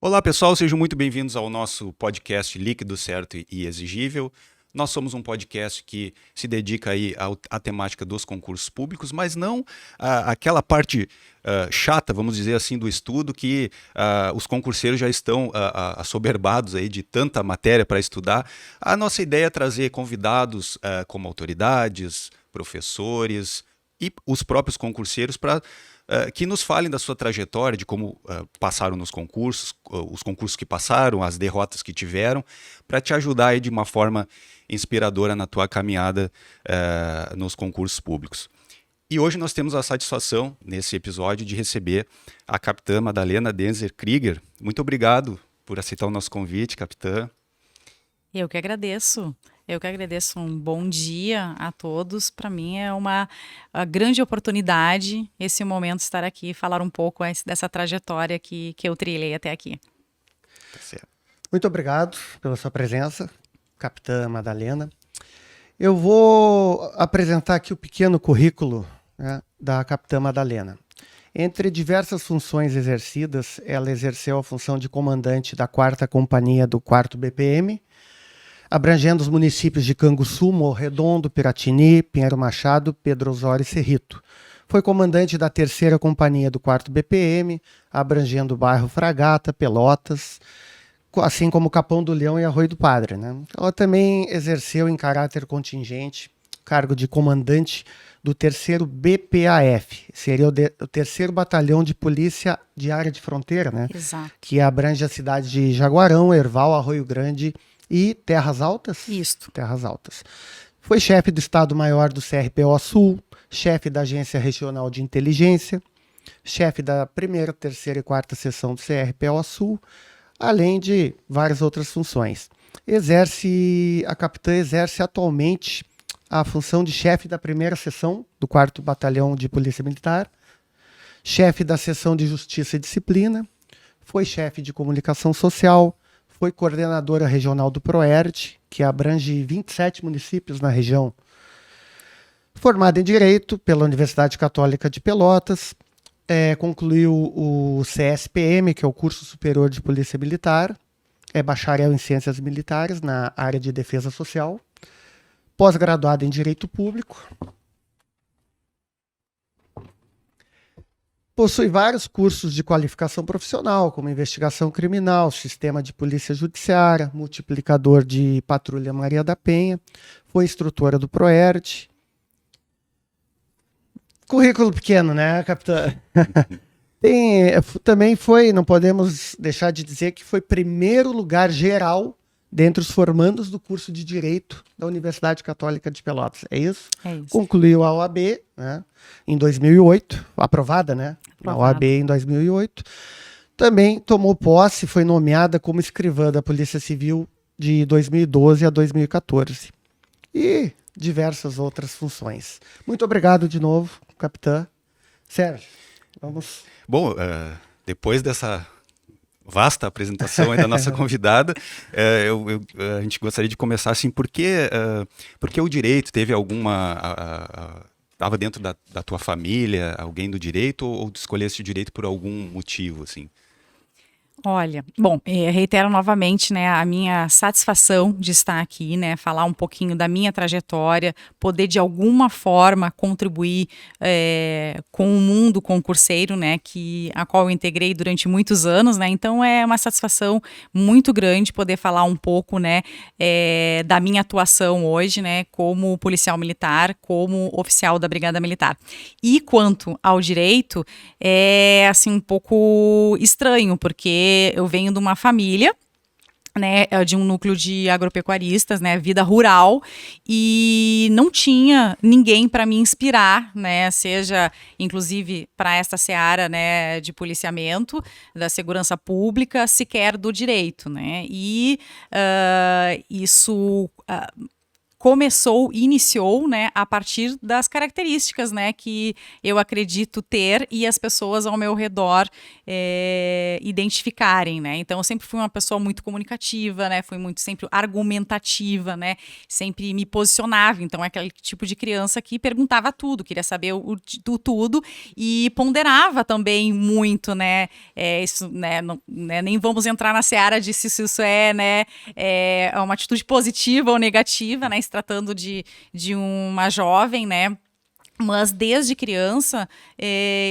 Olá pessoal, sejam muito bem-vindos ao nosso podcast Líquido, Certo e Exigível. Nós somos um podcast que se dedica aí à temática dos concursos públicos, mas não àquela parte chata, vamos dizer assim, do estudo que os concurseiros já estão assoberbados aí de tanta matéria para estudar. A nossa ideia é trazer convidados como autoridades, professores e os próprios concurseiros para que nos falem da sua trajetória, de como passaram nos concursos, os concursos que passaram, as derrotas que tiveram, para te ajudar aí de uma forma inspiradora na tua caminhada nos concursos públicos. E hoje nós temos a satisfação, nesse episódio, de receber a capitã Madalena Denzer Krieger. Muito obrigado por aceitar o nosso convite, capitã. Eu que agradeço. Eu que agradeço. Um bom dia a todos. Para mim é uma grande oportunidade esse momento estar aqui e falar um pouco dessa trajetória que eu trilhei até aqui. Tá certo. Muito obrigado pela sua presença, capitã Madalena. Eu vou apresentar aqui o pequeno currículo, né, da capitã Madalena. Entre diversas funções exercidas, ela exerceu a função de comandante da 4ª Companhia do 4º BPM, abrangendo os municípios de Canguçu, Morro Redondo, Piratini, Pinheiro Machado, Pedro Osório e Cerrito. Foi comandante da 3ª Companhia do 4º BPM, abrangendo o bairro Fragata, Pelotas, assim como Capão do Leão e Arroio do Padre, né? Ela também exerceu em caráter contingente o cargo de comandante do 3º BPAF, seria o 3º Batalhão de Polícia de Área de Fronteira, né? Exato. Que abrange as cidades de Jaguarão, Erval, Arroio Grande e Terras Altas? Isto. Terras Altas. Foi chefe do Estado-Maior do CRPO Sul, chefe da Agência Regional de Inteligência, chefe da 1ª, 3ª e 4ª Seção do CRPO Sul, além de várias outras funções. A capitã exerce atualmente a função de chefe da 1ª Seção do 4º Batalhão de Polícia Militar, chefe da Seção de Justiça e Disciplina, foi chefe de Comunicação Social, foi coordenadora regional do PROERD, que abrange 27 municípios na região. Formada em Direito pela Universidade Católica de Pelotas, concluiu o CSPM, que é o Curso Superior de Polícia Militar, é bacharel em Ciências Militares na área de Defesa Social, pós-graduada em Direito Público, possui vários cursos de qualificação profissional, como investigação criminal, sistema de polícia judiciária, multiplicador de patrulha Maria da Penha, foi instrutora do PROERD. Currículo pequeno, né, capitã? Também foi, não podemos deixar de dizer que foi primeiro lugar geral dentre os formandos do curso de Direito da Universidade Católica de Pelotas. É isso? É isso. Concluiu a OAB, né, em 2008, aprovada, né? Na OAB em 2008. Também tomou posse, foi nomeada como escrivã da Polícia Civil de 2012 a 2014. E diversas outras funções. Muito obrigado de novo, capitã. Sérgio, vamos... Bom, depois dessa vasta apresentação aí da nossa convidada, a gente gostaria de começar assim, porque o direito teve alguma... Estava dentro da tua família, alguém do direito, ou tu escolheste o direito por algum motivo, assim? Olha, bom, reitero novamente, né, a minha satisfação de estar aqui, né, falar um pouquinho da minha trajetória, poder de alguma forma contribuir com o mundo concurseiro, né, a qual eu integrei durante muitos anos, né, então é uma satisfação muito grande poder falar um pouco, né, da minha atuação hoje, né, como policial militar, como oficial da Brigada Militar. E quanto ao direito, é assim um pouco estranho, porque eu venho de uma família, né, de um núcleo de agropecuaristas, né, vida rural, e não tinha ninguém para me inspirar, né, seja inclusive para esta seara, né, de policiamento, da segurança pública, sequer do direito, né, e isso iniciou, né, a partir das características, né, que eu acredito ter e as pessoas ao meu redor identificarem, né? Então eu sempre fui uma pessoa muito comunicativa, né? Fui muito sempre argumentativa, né? Sempre me posicionava. Então é aquele tipo de criança que perguntava tudo, queria saber tudo e ponderava também muito, né? Isso, né? Não, né? Nem vamos entrar na seara de se isso é uma atitude positiva ou negativa, né? Se tratando de uma jovem, né? Mas desde criança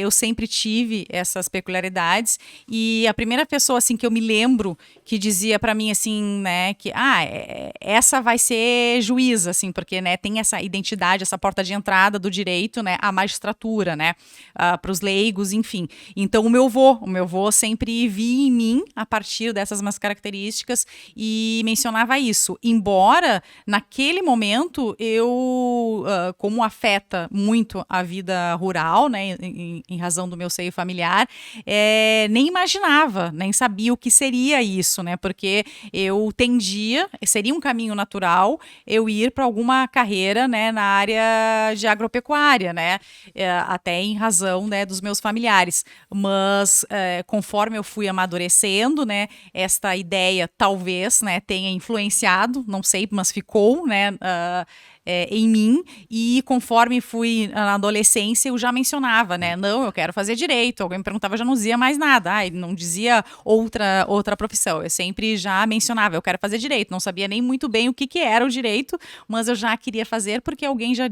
eu sempre tive essas peculiaridades e a primeira pessoa assim que eu me lembro que dizia para mim assim, né, que essa vai ser juíza, assim, porque, né, tem essa identidade, essa porta de entrada do direito, né, à magistratura, né, para os leigos, enfim. Então o meu avô sempre via em mim a partir dessas minhas características e mencionava isso. Embora naquele momento eu, como afeta muito a vida rural, né, em razão do meu seio familiar, nem imaginava, nem sabia o que seria isso, né, porque eu seria um caminho natural eu ir para alguma carreira, né, na área de agropecuária, né, até em razão, né, dos meus familiares, mas conforme eu fui amadurecendo, né, esta ideia talvez, né, tenha influenciado, não sei, mas ficou, né, em mim, e conforme fui na adolescência, eu já mencionava, né? Não, eu quero fazer direito. Alguém me perguntava, eu já não dizia mais nada. Não dizia outra profissão. Eu sempre já mencionava, eu quero fazer direito. Não sabia nem muito bem o que era o direito, mas eu já queria fazer porque alguém já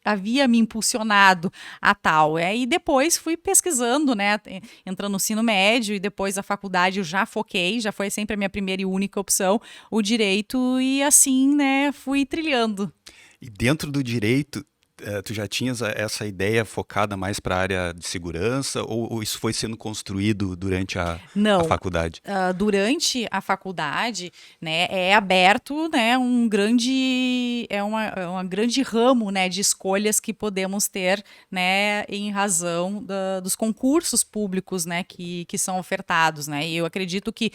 havia me impulsionado a tal. E depois fui pesquisando, né? Entrando no ensino médio e depois a faculdade eu já foquei, já foi sempre a minha primeira e única opção, o direito, e assim, né, fui trilhando. E dentro do direito, tu já tinhas essa ideia focada mais para a área de segurança ou isso foi sendo construído durante a faculdade? Durante a faculdade, né, é aberto, né, uma grande ramo, né, de escolhas que podemos ter, né, em razão dos concursos públicos, né, que são ofertados, né, e eu acredito que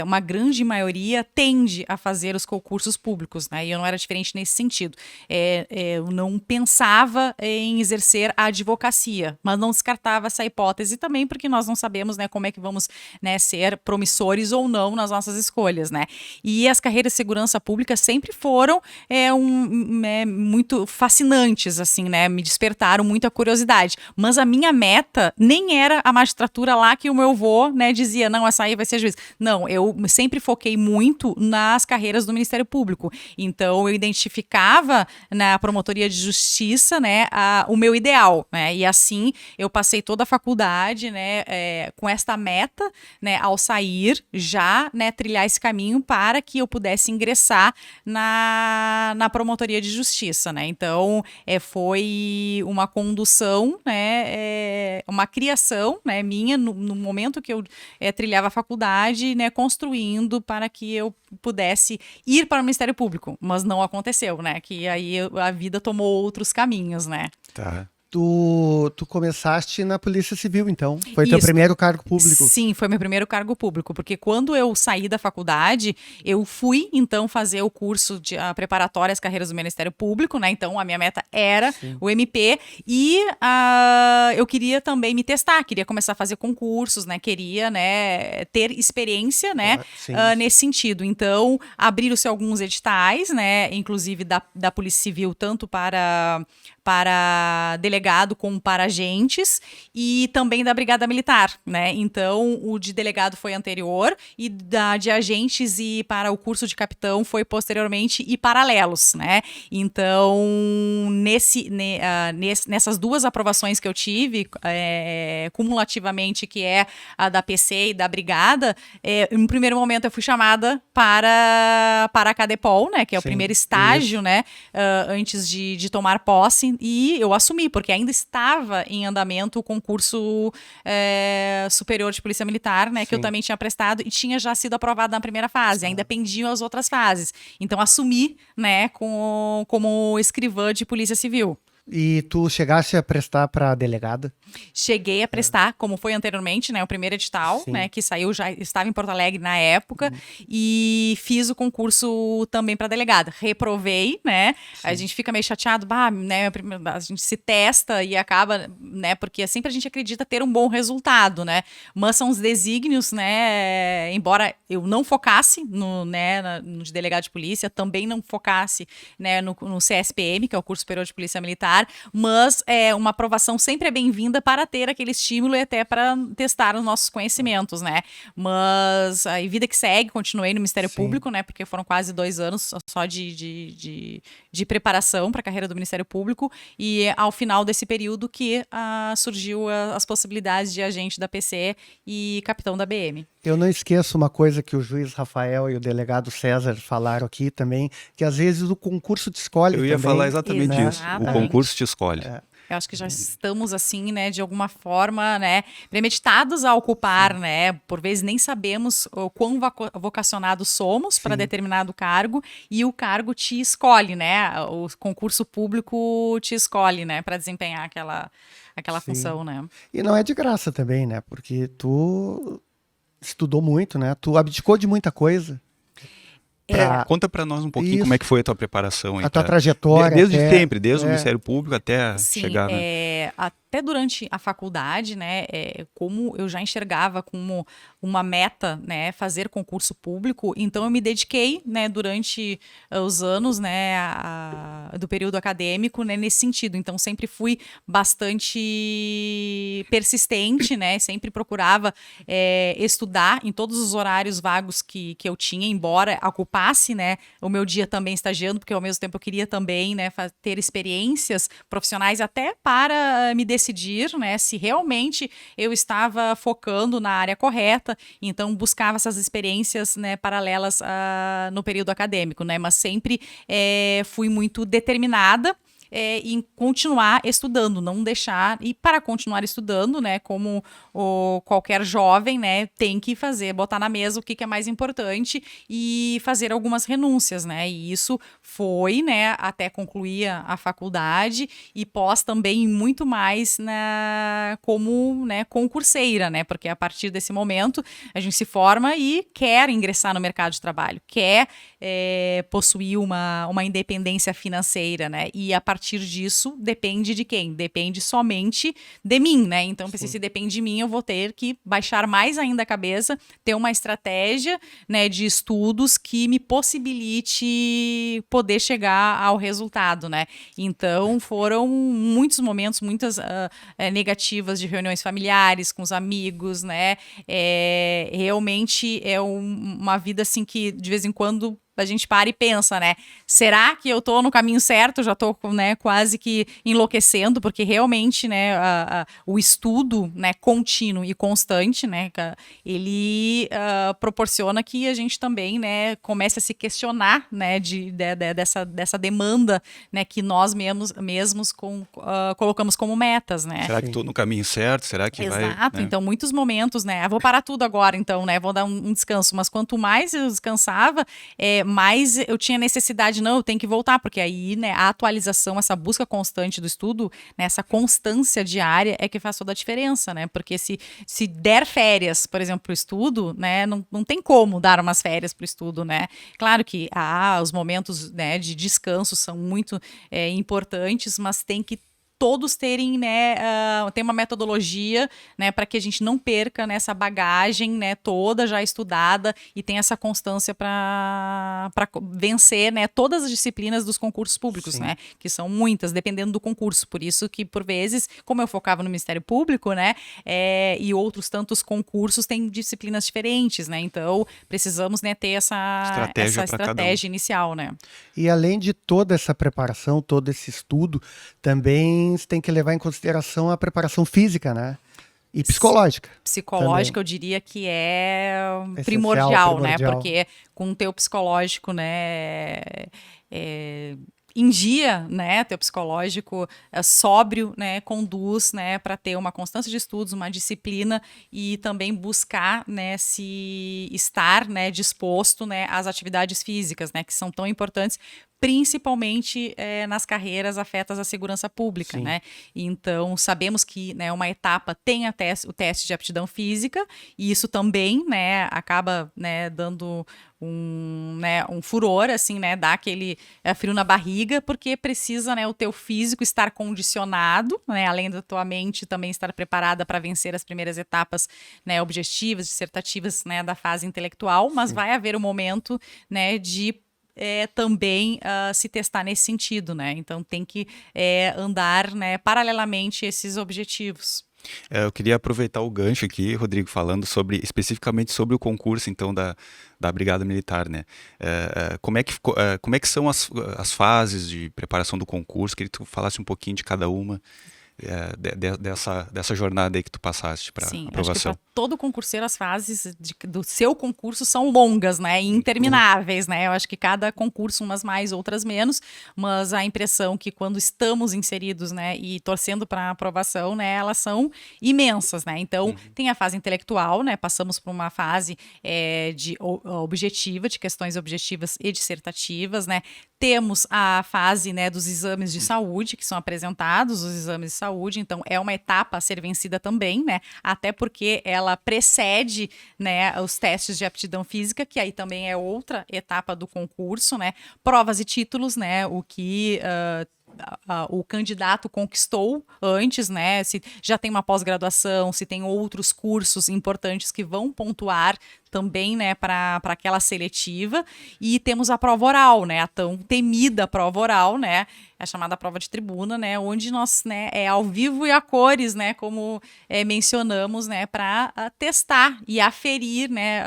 uma grande maioria tende a fazer os concursos públicos, né, e eu não era diferente nesse sentido. Eu não pensava em exercer a advocacia, mas não descartava essa hipótese também, porque nós não sabemos, né, como é que vamos, né, ser promissores ou não nas nossas escolhas, né? E as carreiras de segurança pública sempre foram muito fascinantes, assim, né? Me despertaram muita curiosidade. Mas a minha meta nem era a magistratura lá que o meu avô, né, dizia, não, essa aí vai ser juiz. Não, eu sempre foquei muito nas carreiras do Ministério Público. Então, eu identificava na promotoria de justiça, né, o meu ideal, né? E assim, eu passei toda a faculdade, né, com esta meta, né, ao sair, já, né, trilhar esse caminho para que eu pudesse ingressar na promotoria de justiça, né? Então, foi uma condução, né, uma criação, né, minha no momento que eu trilhava a faculdade, né, construindo para que eu pudesse ir para o Ministério Público, mas não aconteceu, né? Que aí a vida tomou outros caminhos, né? Tá. Tu começaste na Polícia Civil, então. Foi teu primeiro cargo público. Sim, foi meu primeiro cargo público, porque quando eu saí da faculdade, eu fui, então, fazer o curso de preparatória às carreiras do Ministério Público, né? Então, a minha meta era o MP e eu queria também me testar, queria começar a fazer concursos, né? Queria, né, ter experiência, né, nesse sentido. Então, abriram-se alguns editais, né? Inclusive da Polícia Civil, tanto para delegado como para agentes e também da Brigada Militar, né? Então, o de delegado foi anterior e de agentes e para o curso de capitão foi posteriormente e paralelos, né? Então, nessas duas aprovações que eu tive, cumulativamente, que é a da PC e da Brigada, em primeiro momento eu fui chamada para a Cadepol, né? Que é o primeiro estágio, né? Antes de tomar posse. E eu assumi, porque ainda estava em andamento o concurso superior de Polícia Militar, né, que eu também tinha prestado e tinha já sido aprovado na primeira fase, ainda pendiam as outras fases. Então, assumi, né, como escrivã de Polícia Civil. E tu chegaste a prestar para delegada? Cheguei a prestar, como foi anteriormente, né, o primeiro edital, Sim. né, que saiu, já estava em Porto Alegre na época, e fiz o concurso também para delegada. Reprovei, né, a gente fica meio chateado, né, a gente se testa e acaba, né, porque sempre a gente acredita ter um bom resultado, né, mas são os desígnios, né, embora eu não focasse no de delegado de polícia, também não focasse, né, no CSPM, que é o curso superior de polícia militar, mas uma aprovação sempre é bem-vinda para ter aquele estímulo e até para testar os nossos conhecimentos, né? Mas a vida que segue, continuei no Ministério Sim. Público, né? Porque foram quase 2 anos só de preparação para a carreira do Ministério Público, e ao final desse período que surgiu as possibilidades de agente da PCE e capitão da BM. Eu não esqueço uma coisa que o juiz Rafael e o delegado César falaram aqui também, que às vezes o concurso te escolhe Eu ia também, falar exatamente né? isso. O Exatamente. concurso te escolhe. Eu acho que já estamos, assim, né, de alguma forma, né, premeditados a ocupar, né, por vezes nem sabemos o quão vocacionados somos para determinado cargo, e o cargo te escolhe, né, o concurso público te escolhe, né, para desempenhar aquela Sim. função, né. E não é de graça também, né? Porque tu estudou muito, né? Tu abdicou de muita coisa. Conta para nós um pouquinho Isso. como é que foi a tua preparação aí. A tua trajetória. Desde até- sempre, desde o Ministério Público até Sim, chegar, né? até durante a faculdade, né, como eu já enxergava como uma meta, né, fazer concurso público, então eu me dediquei, né, durante os anos, né, do período acadêmico, né, nesse sentido. Então sempre fui bastante persistente, né, sempre procurava estudar em todos os horários vagos que eu tinha, embora ocupasse, né, o meu dia também estagiando, porque ao mesmo tempo eu queria também, né, ter experiências profissionais até para me decidir, né, se realmente eu estava focando na área correta. Então buscava essas experiências, né, paralelas no período acadêmico, né, mas sempre fui muito determinada em continuar estudando, não deixar, e para continuar estudando, né, como qualquer jovem, né, tem que botar na mesa o que é mais importante e fazer algumas renúncias, né, e isso foi, né, até concluir a faculdade, e pós também muito mais como, né, concurseira, né, porque a partir desse momento a gente se forma e quer ingressar no mercado de trabalho, quer possuir uma independência financeira, né, e a partir disso depende de quem? Depende somente de mim, né? Então, se depende de mim, eu vou ter que baixar mais ainda a cabeça, ter uma estratégia, né, de estudos que me possibilite poder chegar ao resultado, né? Então, foram muitos momentos, muitas negativas de reuniões familiares com os amigos, né? Realmente é uma vida assim que de vez em quando a gente para e pensa, né? Será que eu tô no caminho certo? Já tô, né, quase que enlouquecendo, porque realmente, né, o estudo, né, contínuo e constante, né, ele proporciona que a gente também, né, comece a se questionar, né, dessa demanda, né, que nós mesmos colocamos como metas, né? Será que tô no caminho certo? Será que vai... Exato, né? então muitos momentos, né, vou parar tudo agora, então, né, vou dar um descanso, mas quanto mais eu descansava, mais eu tinha necessidade, não, eu tenho que voltar, porque aí, né, a atualização, essa busca constante do estudo, né, essa constância diária é que faz toda a diferença, né, porque se der férias, por exemplo, para o estudo, né, não tem como dar umas férias para o estudo, né, claro que os momentos, né, de descanso são muito importantes, mas tem que todos terem, né, tem uma metodologia, né, para que a gente não perca nessa bagagem, né, toda já estudada e tenha essa constância para vencer, né, todas as disciplinas dos concursos públicos, Sim. né, que são muitas, dependendo do concurso. Por isso que, por vezes, como eu focava no Ministério Público, né, e outros tantos concursos têm disciplinas diferentes, né, então precisamos, né, ter essa estratégia inicial, né. E além de toda essa preparação, todo esse estudo, também você tem que levar em consideração a preparação física, né? E psicológica. Psicológica, eu diria que é Essencial, primordial, né? primordial. Porque com o teu psicológico, né, em dia, né, teu psicológico sóbrio, né, conduz, né, para ter uma constância de estudos, uma disciplina e também buscar, né, se estar, né, disposto, né, às atividades físicas, né, que são tão importantes principalmente nas carreiras afetas à segurança pública, Sim. né? Então, sabemos que, né, uma etapa tem o teste de aptidão física, e isso também, né, acaba, né, dando um furor, assim, né, dá aquele frio na barriga, porque precisa, né, o teu físico estar condicionado, né, além da tua mente também estar preparada para vencer as primeiras etapas, né, objetivas, dissertativas, né, da fase intelectual, mas vai haver um momento, né, de também se testar nesse sentido, né? Então tem que andar, né, paralelamente esses objetivos. Eu queria aproveitar o gancho aqui, Rodrigo, falando especificamente sobre o concurso, então, da Brigada Militar, né? Como é que são as fases de preparação do concurso? Queria que tu falasse um pouquinho de cada uma, dessa jornada aí que tu passaste para Sim, acho que aprovação. para todo concurseiro as fases do seu concurso são longas, né, e intermináveis, né? Eu acho que cada concurso, umas mais, outras menos, mas a impressão que quando estamos inseridos, né, e torcendo para aprovação, né, elas são imensas, né? Então, tem a fase intelectual, né? Passamos por uma fase objetiva, de questões objetivas e dissertativas, né? Temos a fase, né, dos exames de saúde, que são apresentados, os exames de saúde, então é uma etapa a ser vencida também, né, até porque ela precede, né, os testes de aptidão física, que aí também é outra etapa do concurso, né, provas e títulos, né, o que o candidato conquistou antes, né? Se já tem uma pós-graduação, se tem outros cursos importantes que vão pontuar também, né, para aquela seletiva. E temos a prova oral, né, a tão temida prova oral, né, a chamada prova de tribuna, né, onde nós, né, é ao vivo e a cores, né, como mencionamos, né, para testar e aferir, né,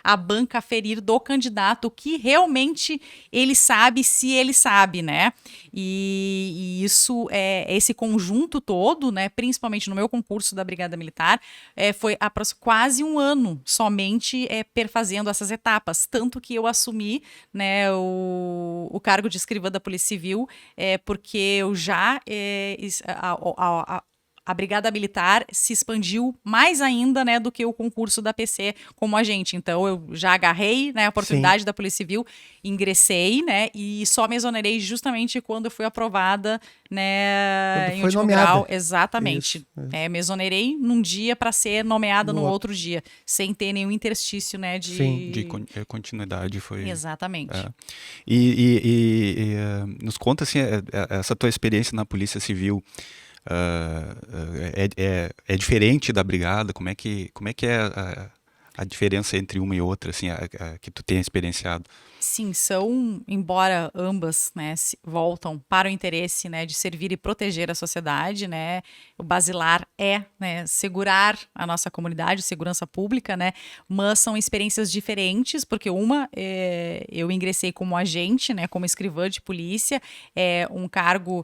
a banca aferir do candidato o que realmente ele sabe, se ele sabe, né, e isso, esse conjunto todo, né, principalmente no meu concurso da Brigada Militar, foi quase um ano somente perfazendo essas etapas, tanto que eu assumi, né, o cargo de escrivã da Polícia Civil, porque eu já a Brigada Militar se expandiu mais ainda, né, do que o concurso da PC como agente. Então, eu já agarrei, né, a oportunidade da Polícia Civil, ingressei, né, e só me exonerei justamente quando eu fui aprovada, né, Quando em foi último nomeada. grau. Exatamente. Isso. Me exonerei num dia para ser nomeada no No outro dia, sem ter nenhum interstício, né, Sim. De continuidade foi. Exatamente. Nos conta assim, essa tua experiência na Polícia Civil é diferente da Brigada? Como é que é a diferença entre uma e outra, assim, que tu tenha experienciado? Sim, embora ambas, né, voltam para o interesse, né, de servir e proteger a sociedade, né, o basilar né, segurar a nossa comunidade, segurança pública, né, mas são experiências diferentes, porque uma, eu ingressei como agente, né, como escrivã de polícia, um cargo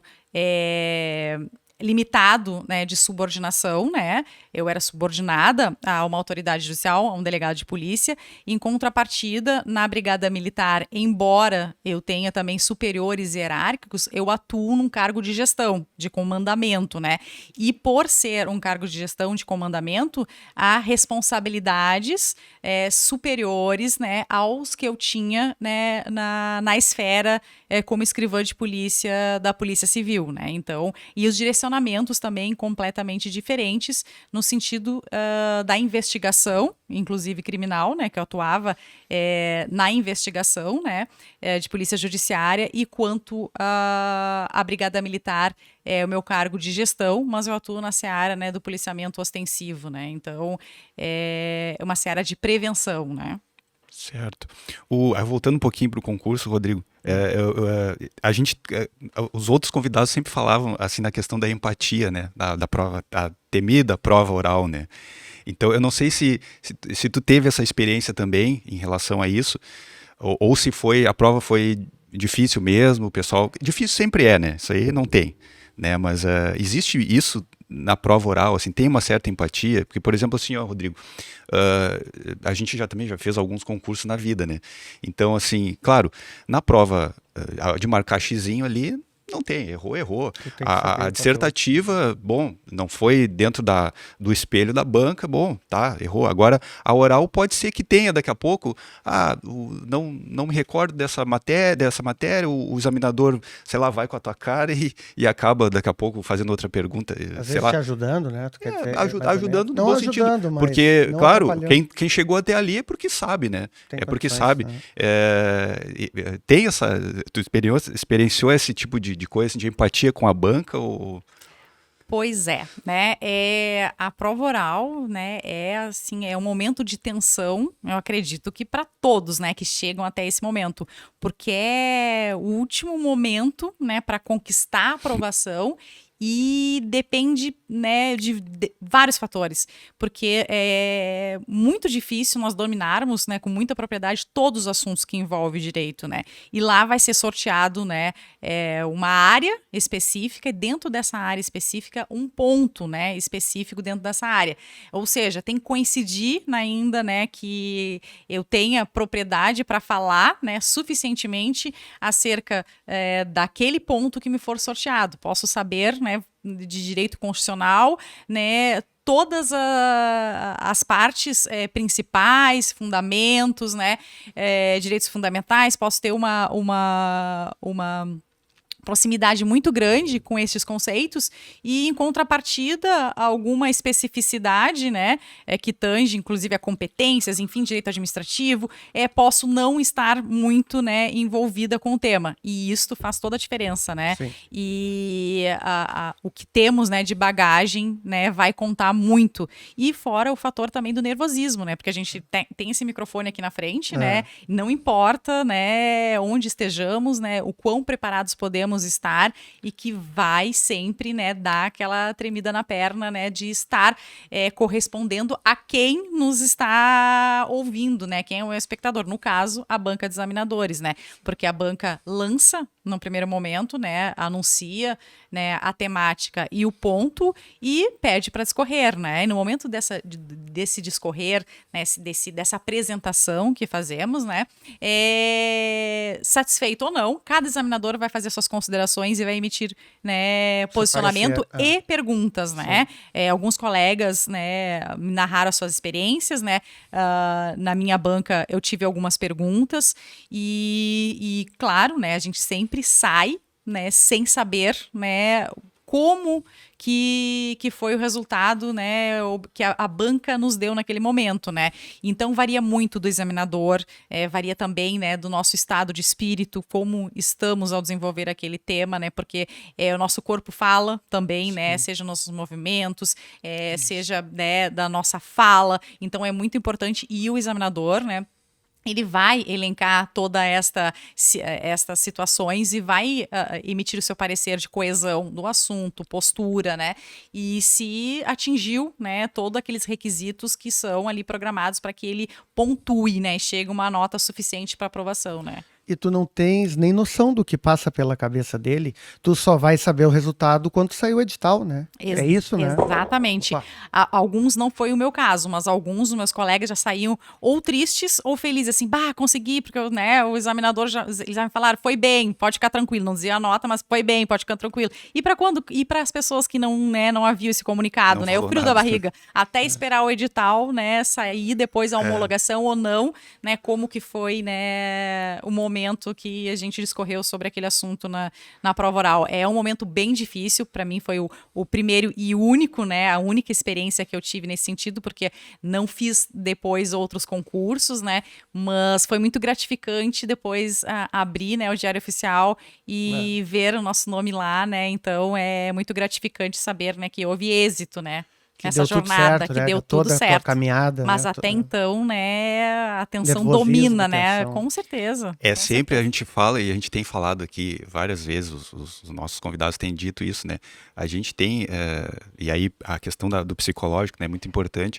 limitado, né, de subordinação, né? Eu era subordinada a uma autoridade judicial, a um delegado de polícia. Em contrapartida, na Brigada Militar, embora eu tenha também superiores hierárquicos, eu atuo num cargo de gestão, de comandamento, né? E por ser um cargo de gestão, de comandamento, há responsabilidades superiores, né, aos que eu tinha, né, na esfera como escrivã de polícia da Polícia Civil, né? Então, e os direcionamentos também completamente diferentes no sentido da investigação, inclusive criminal, né, que eu atuava na investigação, né, de polícia judiciária, e quanto a Brigada Militar é o meu cargo de gestão, mas eu atuo na seara, né, do policiamento ostensivo, né? Então, é uma seara de prevenção, né? Certo. Voltando um pouquinho para o concurso, Rodrigo, os outros convidados sempre falavam assim na questão da empatia, né, da prova, a temida prova oral, né. Então eu não sei se tu teve essa experiência também em relação a isso, ou se a prova foi difícil mesmo, o pessoal, difícil sempre né, isso aí não tem, né, mas existe isso na prova oral, assim, tem uma certa empatia, porque, por exemplo, assim, ó, Rodrigo, a gente também já fez alguns concursos na vida, né? Então, assim, claro, na prova de marcar xizinho ali, Não tem, errou. Tu tem que saber A o papel. dissertativa, bom, não foi dentro do espelho da banca, bom, tá, errou. Agora, a oral pode ser que tenha daqui a pouco, não me recordo dessa matéria, o examinador, sei lá, vai com a tua cara e acaba daqui a pouco fazendo outra pergunta, Às sei vezes lá. te ajudando, né? Tu quer dizer, mais ou Ajudando no menos. bom Não sentido. ajudando, mas Porque, não claro, atrapalhando. quem chegou até ali é porque sabe, né? Tem É porque condições, sabe. né? Tem essa. Tu experienciou esse tipo de coisa, assim, de empatia com a banca? Ou... Pois é, né? A prova oral, né? É um momento de tensão, eu acredito que para todos, né, que chegam até esse momento, porque é o último momento, né, para conquistar a aprovação. E depende, né, de vários fatores, porque é muito difícil nós dominarmos, né, com muita propriedade todos os assuntos que envolvem direito, né? E lá vai ser sorteado, né, uma área específica e dentro dessa área específica um ponto, né, específico dentro dessa área. Ou seja, tem que coincidir ainda, né, que eu tenha propriedade para falar, né, suficientemente acerca daquele ponto que me for sorteado. Posso saber, né, de direito constitucional, né, todas as partes principais, fundamentos, né, direitos fundamentais, posso ter uma proximidade muito grande com esses conceitos e, em contrapartida, alguma especificidade, né, que tange, inclusive, a competências, enfim, direito administrativo, posso não estar muito, né, envolvida com o tema. E isto faz toda a diferença, né? Sim. E o que temos, né, de bagagem, né, vai contar muito. E fora o fator também do nervosismo, né? Porque a gente tem esse microfone aqui na frente, né? Não importa, né, onde estejamos, né, o quão preparados podemos estar e que vai sempre, né, dar aquela tremida na perna, né, de estar correspondendo a quem nos está ouvindo, né, quem é o espectador, no caso, a banca de examinadores, né, porque a banca lança no primeiro momento, né, anuncia, né, a temática e o ponto e pede para discorrer, né, e no momento desse discorrer, né, dessa apresentação que fazemos, né, satisfeito ou não, cada examinador vai fazer suas considerações e vai emitir, né, posicionamento e perguntas, né, alguns colegas, né, me narraram as suas experiências, né, na minha banca eu tive algumas perguntas e claro, né, a gente sempre sai, né, sem saber, né, como que foi o resultado, né, que a banca nos deu naquele momento, né? Então varia muito do examinador, varia também, né, do nosso estado de espírito, como estamos ao desenvolver aquele tema, né? Porque o nosso corpo fala também, né? Seja nossos movimentos, seja, né, da nossa fala. Então é muito importante e o examinador, né, ele vai elencar todas estas situações e vai emitir o seu parecer de coesão do assunto, postura, né? E se atingiu, né, todos aqueles requisitos que são ali programados para que ele pontue, né? Chegue uma nota suficiente para aprovação, né? E tu não tens nem noção do que passa pela cabeça dele, tu só vai saber o resultado quando sair o edital, né? É isso, né? Exatamente. Alguns não foi o meu caso, mas alguns dos meus colegas já saíam ou tristes ou felizes, assim, consegui, porque né, o examinador eles já me falaram, foi bem, pode ficar tranquilo, não dizia a nota, mas foi bem, pode ficar tranquilo. E para as pessoas que não haviam esse comunicado, Não né? O frio nada. da barriga, até esperar o edital, né, sair depois a homologação ou não, né, como que foi, né, o momento que a gente discorreu sobre aquele assunto na prova oral. É um momento bem difícil, para mim foi o primeiro e único, né, a única experiência que eu tive nesse sentido, porque não fiz depois outros concursos, né, mas foi muito gratificante depois abrir, né, o Diário Oficial e ver o nosso nome lá, né, então é muito gratificante saber, né, que houve êxito, né, nessa jornada, que deu tudo certo. Toda a tua caminhada, mas né? até então, né, a tensão Nervosismo, domina, né? tensão. Com certeza. Sempre a gente fala e a gente tem falado aqui várias vezes, os nossos convidados têm dito isso, né? A gente tem, e aí a questão do psicológico, né, é muito importante,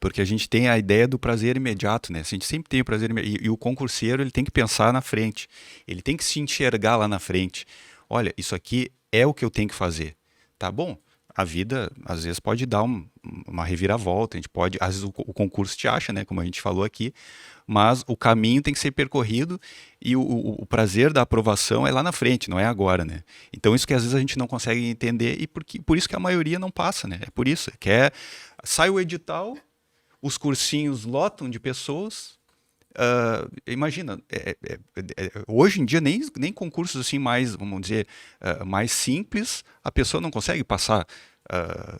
porque a gente tem a ideia do prazer imediato, né? A gente sempre tem o prazer imediato, e o concurseiro ele tem que pensar na frente, ele tem que se enxergar lá na frente. Olha, isso aqui é o que eu tenho que fazer, tá bom? a vida, às vezes, pode dar uma reviravolta, às vezes o concurso te acha, né, como a gente falou aqui, mas o caminho tem que ser percorrido e o prazer da aprovação é lá na frente, não é agora, né? Então isso que às vezes a gente não consegue entender e por isso que a maioria não passa, né? É por isso, sai o edital, os cursinhos lotam de pessoas. Imagina, hoje em dia nem concursos assim mais, vamos dizer, mais simples, a pessoa não consegue passar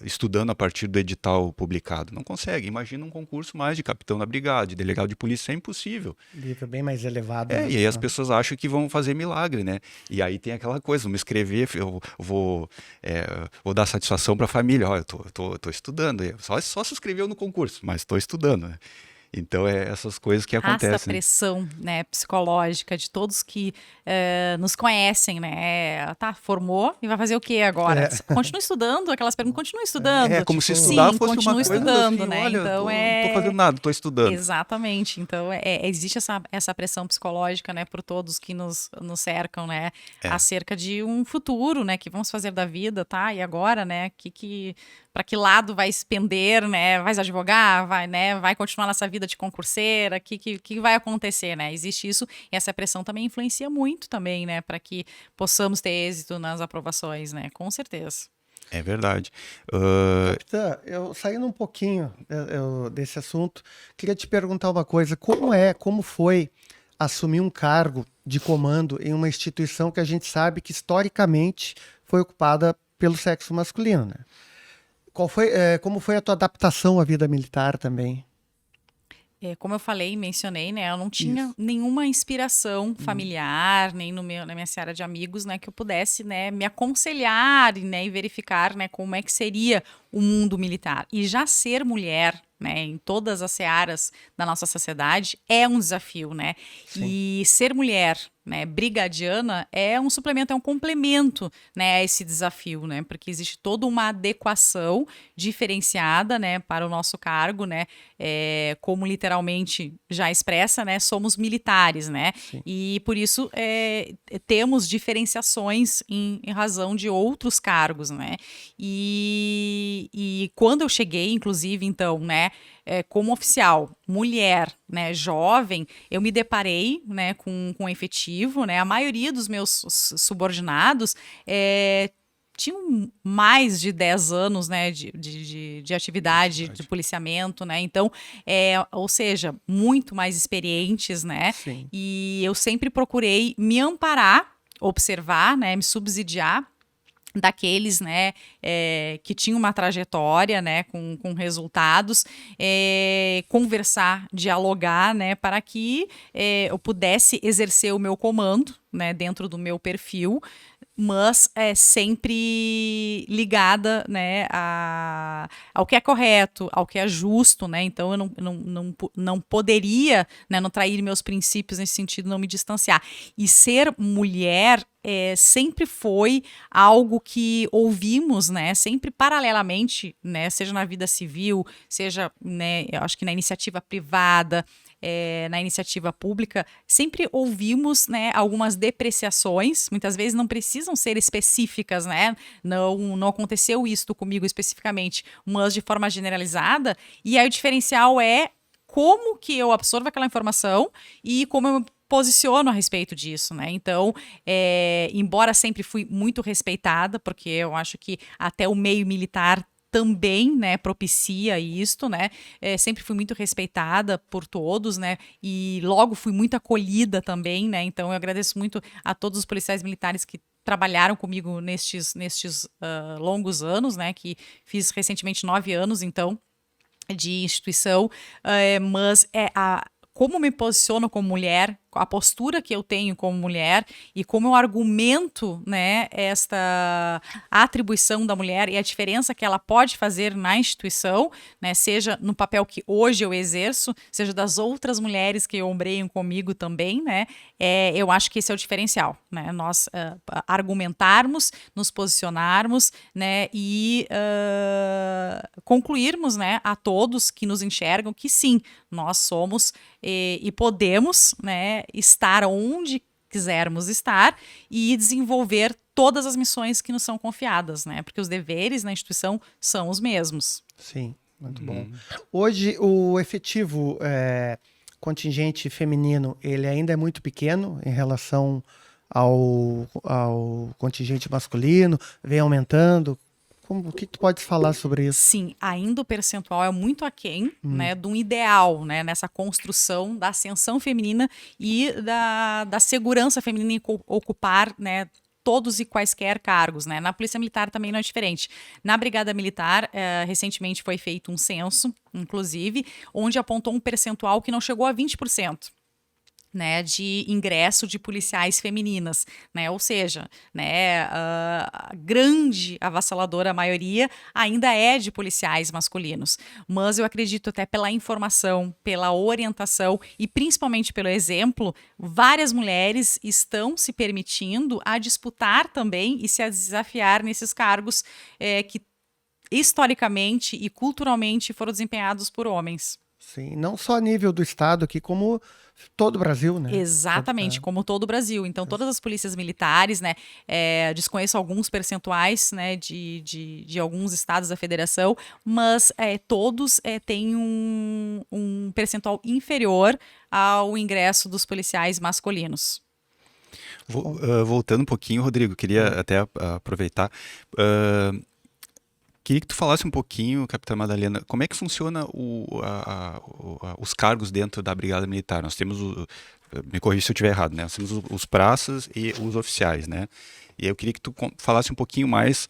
estudando a partir do edital publicado. Não consegue. Imagina um concurso mais de capitão da brigada, de delegado de polícia, é impossível. Nível bem mais elevado. Né? E aí as pessoas acham que vão fazer milagre, né? E aí tem aquela coisa, vamos escrever, eu vou dar satisfação para a família. Ó, eu tô estudando. Só se inscreveu no concurso, mas estou estudando, né? Então, essas coisas que acontecem. Essa pressão, né, psicológica de todos que nos conhecem, né? Formou e vai fazer o quê agora? Continua estudando? Aquelas perguntas, continua estudando. Como se estudar fosse uma coisa estudando, assim, né? Olha, então, não tô fazendo nada, tô estudando. Exatamente. Então, existe essa pressão psicológica, né, por todos que nos cercam, né? Acerca de um futuro, né? Que vamos fazer da vida, tá? E agora, né? Para que lado vai se pender, né? Vai advogar, vai continuar nessa vida de concurseira, que vai acontecer, né? Existe isso e essa pressão também influencia muito também, né? Para que possamos ter êxito nas aprovações, né? Com certeza. É verdade. Capitã, eu saindo um pouquinho desse assunto, queria te perguntar uma coisa. Como foi assumir um cargo de comando em uma instituição que a gente sabe que historicamente foi ocupada pelo sexo masculino, né? Como foi a tua adaptação à vida militar também? Como eu falei, mencionei, né? Eu não tinha nenhuma inspiração familiar, nem na minha seara de amigos, né? Que eu pudesse, né, me aconselhar, né, e verificar, né, como é que seria o mundo militar. E já ser mulher, né, em todas as searas da nossa sociedade é um desafio, né? Sim. E ser mulher, né, brigadiana é um suplemento, é um complemento, né, a esse desafio, né? Porque existe toda uma adequação diferenciada, né, para o nosso cargo, né? Como literalmente já expressa, né? Somos militares, né? Sim. E por isso temos diferenciações em razão de outros cargos, né? E quando eu cheguei, inclusive, então, né, como oficial, mulher, né, jovem, eu me deparei, né, com um efetivo, né? A maioria dos meus subordinados tinham mais de 10 anos, né, de atividade, de policiamento, né? Então, ou seja, muito mais experientes, né? Sim. E eu sempre procurei me amparar, observar, né, me subsidiar daqueles, né, que tinham uma trajetória, né, com resultados, conversar, dialogar, né, para que eu pudesse exercer o meu comando, né, dentro do meu perfil, mas sempre ligada, né, ao que é correto, ao que é justo, né? Então eu não poderia, né, não trair meus princípios nesse sentido, não me distanciar. E ser mulher sempre foi algo que ouvimos, né, sempre paralelamente, né, seja na vida civil, seja, né, eu acho que na iniciativa privada, na iniciativa pública, sempre ouvimos, né, algumas depreciações, muitas vezes não precisam ser específicas, né? Não aconteceu isto comigo especificamente, mas de forma generalizada, e aí o diferencial é como que eu absorvo aquela informação e como eu me posiciono a respeito disso, né? Então, embora sempre fui muito respeitada, porque eu acho que até o meio militar também, né, propicia isto, né? Sempre fui muito respeitada por todos, né? E logo fui muito acolhida também, né? Então eu agradeço muito a todos os policiais militares que trabalharam comigo nestes longos anos, né? Que fiz recentemente 9 anos, então, de instituição, mas como me posiciono como mulher, a postura que eu tenho como mulher e como eu argumento, né, esta atribuição da mulher e a diferença que ela pode fazer na instituição, né, seja no papel que hoje eu exerço, seja das outras mulheres que ombreiam comigo também, né, eu acho que esse é o diferencial, né, nós argumentarmos, nos posicionarmos, né, e concluirmos, né, a todos que nos enxergam que sim, nós somos e podemos, né, estar onde quisermos estar e desenvolver todas as missões que nos são confiadas, né? Porque os deveres na instituição são os mesmos. Sim, muito bom. Hoje, o efetivo contingente feminino, ele ainda é muito pequeno em relação ao contingente masculino, vem aumentando. O que tu pode falar sobre isso? Sim, ainda o percentual é muito aquém, né, de um ideal, né, nessa construção da ascensão feminina e da segurança feminina em ocupar, né, todos e quaisquer cargos, né? Na Polícia Militar também não é diferente. Na Brigada Militar, recentemente foi feito um censo, inclusive, onde apontou um percentual que não chegou a 20%. Né, de ingresso de policiais femininas, né, ou seja, né, a grande avassaladora maioria ainda é de policiais masculinos, mas eu acredito até pela informação, pela orientação e principalmente pelo exemplo, várias mulheres estão se permitindo a disputar também e se a desafiar nesses cargos que historicamente e culturalmente foram desempenhados por homens. Sim, não só a nível do estado aqui, como todo o Brasil, né? Exatamente, como todo o Brasil. Então, todas as polícias militares, né, desconheço alguns percentuais, né, de alguns estados da federação, mas todos têm um percentual inferior ao ingresso dos policiais masculinos. Voltando um pouquinho, Rodrigo, queria até aproveitar. Queria que tu falasse um pouquinho, Capitã Madalena, como é que funciona os cargos dentro da Brigada Militar. Nós temos, me corrija se eu estiver errado, né? Nós temos os praças e os oficiais, né? E eu queria que tu falasse um pouquinho mais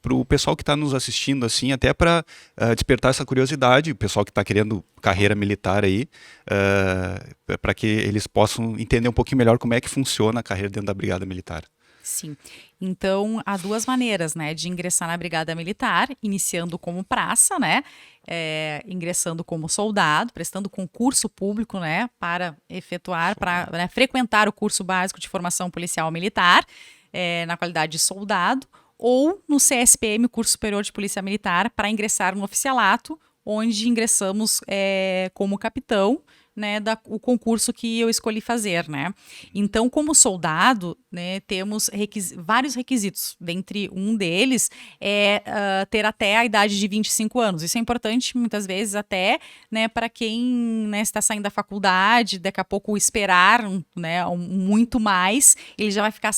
para o pessoal que está nos assistindo, assim, até para despertar essa curiosidade, o pessoal que está querendo carreira militar aí, para que eles possam entender um pouquinho melhor como é que funciona a carreira dentro da Brigada Militar. Sim. Então, há duas maneiras, né, de ingressar na Brigada Militar, iniciando como praça, né, ingressando como soldado, prestando concurso público, né, para efetuar, para frequentar o curso básico de formação policial militar, na qualidade de soldado, ou no CSPM, curso superior de polícia militar, para ingressar no oficialato, onde ingressamos como capitão, né, o concurso que eu escolhi fazer, né? Então, como soldado, né, temos vários requisitos. Dentre um deles é ter até a idade de 25 anos. Isso é importante, muitas vezes, até, né, para quem, né, está saindo da faculdade, daqui a pouco esperar, né, muito mais, ele já vai ficar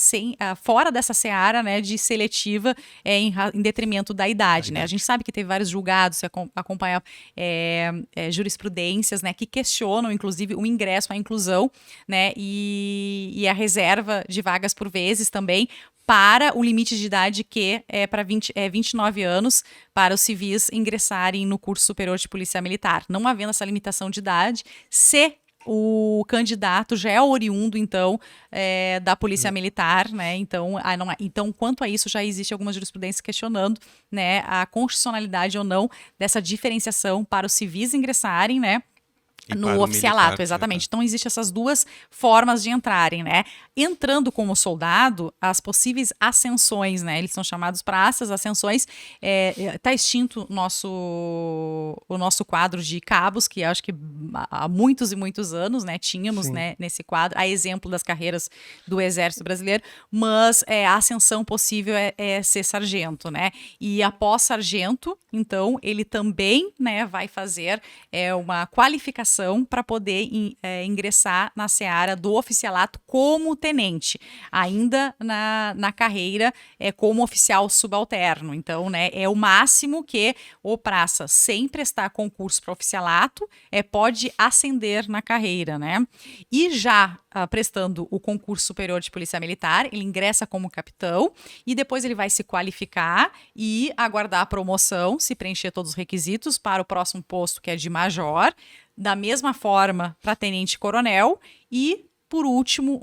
fora dessa seara, né, de seletiva em detrimento da idade, né? A gente sabe que teve vários julgados, se acompanhar jurisprudências, né, que questionam inclusive o ingresso, a inclusão, né, e a reserva de vagas por vezes também para o limite de idade que é para 29 anos para os civis ingressarem no curso superior de polícia militar. Não havendo essa limitação de idade, se o candidato já é oriundo, então, da polícia militar, né? Então, então, quanto a isso, já existe alguma jurisprudência questionando, né, a constitucionalidade ou não dessa diferenciação para os civis ingressarem, né, no oficialato, militar, exatamente. Então, existem essas duas formas de entrarem, né? Entrando como soldado, as possíveis ascensões, né? Eles são chamados praças, ascensões. Está extinto o nosso quadro de cabos, que acho que há muitos e muitos anos, né? Tínhamos, né, nesse quadro, a exemplo das carreiras do Exército Brasileiro, mas a ascensão possível é ser sargento, né? E após sargento, então, ele também, né, vai fazer uma qualificação para poder ingressar na seara do oficialato como tenente, ainda na carreira como oficial subalterno. Então, né, é o máximo que o praça, sem prestar concurso para oficialato, pode ascender na carreira, né? E já prestando o concurso superior de polícia militar, ele ingressa como capitão e depois ele vai se qualificar e aguardar a promoção, se preencher todos os requisitos para o próximo posto, que é de major. Da mesma forma para tenente-coronel e, por último,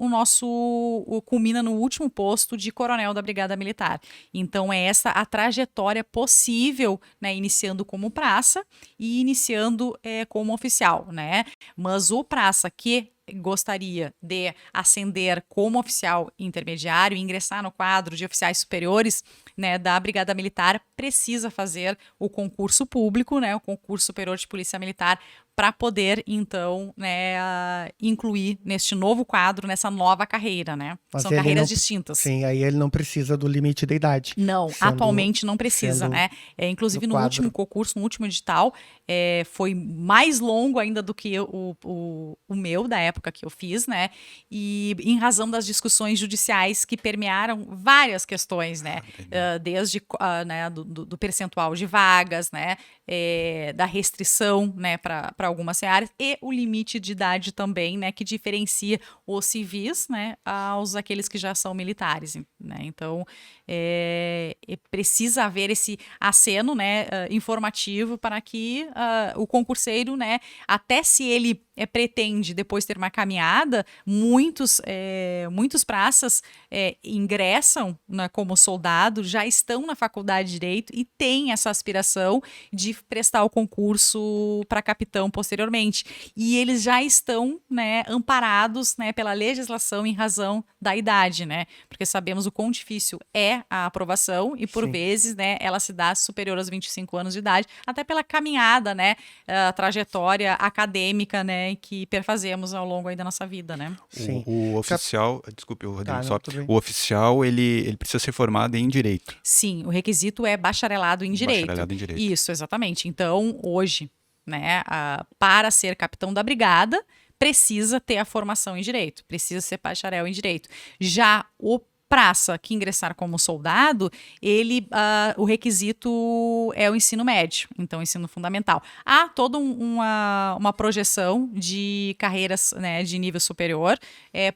culmina no último posto de coronel da Brigada Militar. Então, é essa a trajetória possível, né, iniciando como praça e iniciando como oficial, né? Mas o praça que gostaria de ascender como oficial intermediário e ingressar no quadro de oficiais superiores, né, da Brigada Militar, precisa fazer o concurso público, né, o concurso superior de polícia militar, para poder, então, né, incluir neste novo quadro, nessa nova carreira, né? Mas São ele carreiras não- distintas. Sim, aí ele não precisa do limite da idade. Não, Sendo- atualmente não precisa, sendo né? Inclusive no no quadro. último concurso, no último edital, foi mais longo ainda do que o meu, da época que eu fiz, né? E em razão das discussões judiciais que permearam várias questões, né? Desde né, do percentual de vagas, né? Da restrição, né, para algumas áreas, e o limite de idade também, né, que diferencia os civis, né, aos aqueles que já são militares, né? Então, precisa haver esse aceno, né, informativo para que o concurseiro, né, até se ele pretende depois ter uma caminhada, muitos praças ingressam, né, como soldado, já estão na faculdade de Direito e têm essa aspiração de prestar o concurso para capitão posteriormente. E eles já estão, né, amparados, né, pela legislação em razão da idade, né? Porque sabemos o quão difícil é a aprovação e, por Sim. vezes, né, ela se dá superior aos 25 anos de idade, até pela caminhada, né, a trajetória acadêmica, né, que perfazemos ao longo aí da nossa vida, né? Sim. O oficial, desculpe, Rodrigo, Tá, não, só, tudo bem. o oficial ele precisa ser formado em Direito. Sim, o requisito é bacharelado em Direito. Bacharelado em Direito. Isso, exatamente. Então, hoje, né, para ser capitão da brigada, precisa ter a formação em Direito, precisa ser bacharel em Direito. Já o praça que ingressar como soldado, o requisito é o ensino médio, então ensino fundamental. Há toda uma projeção de carreiras, né, de nível superior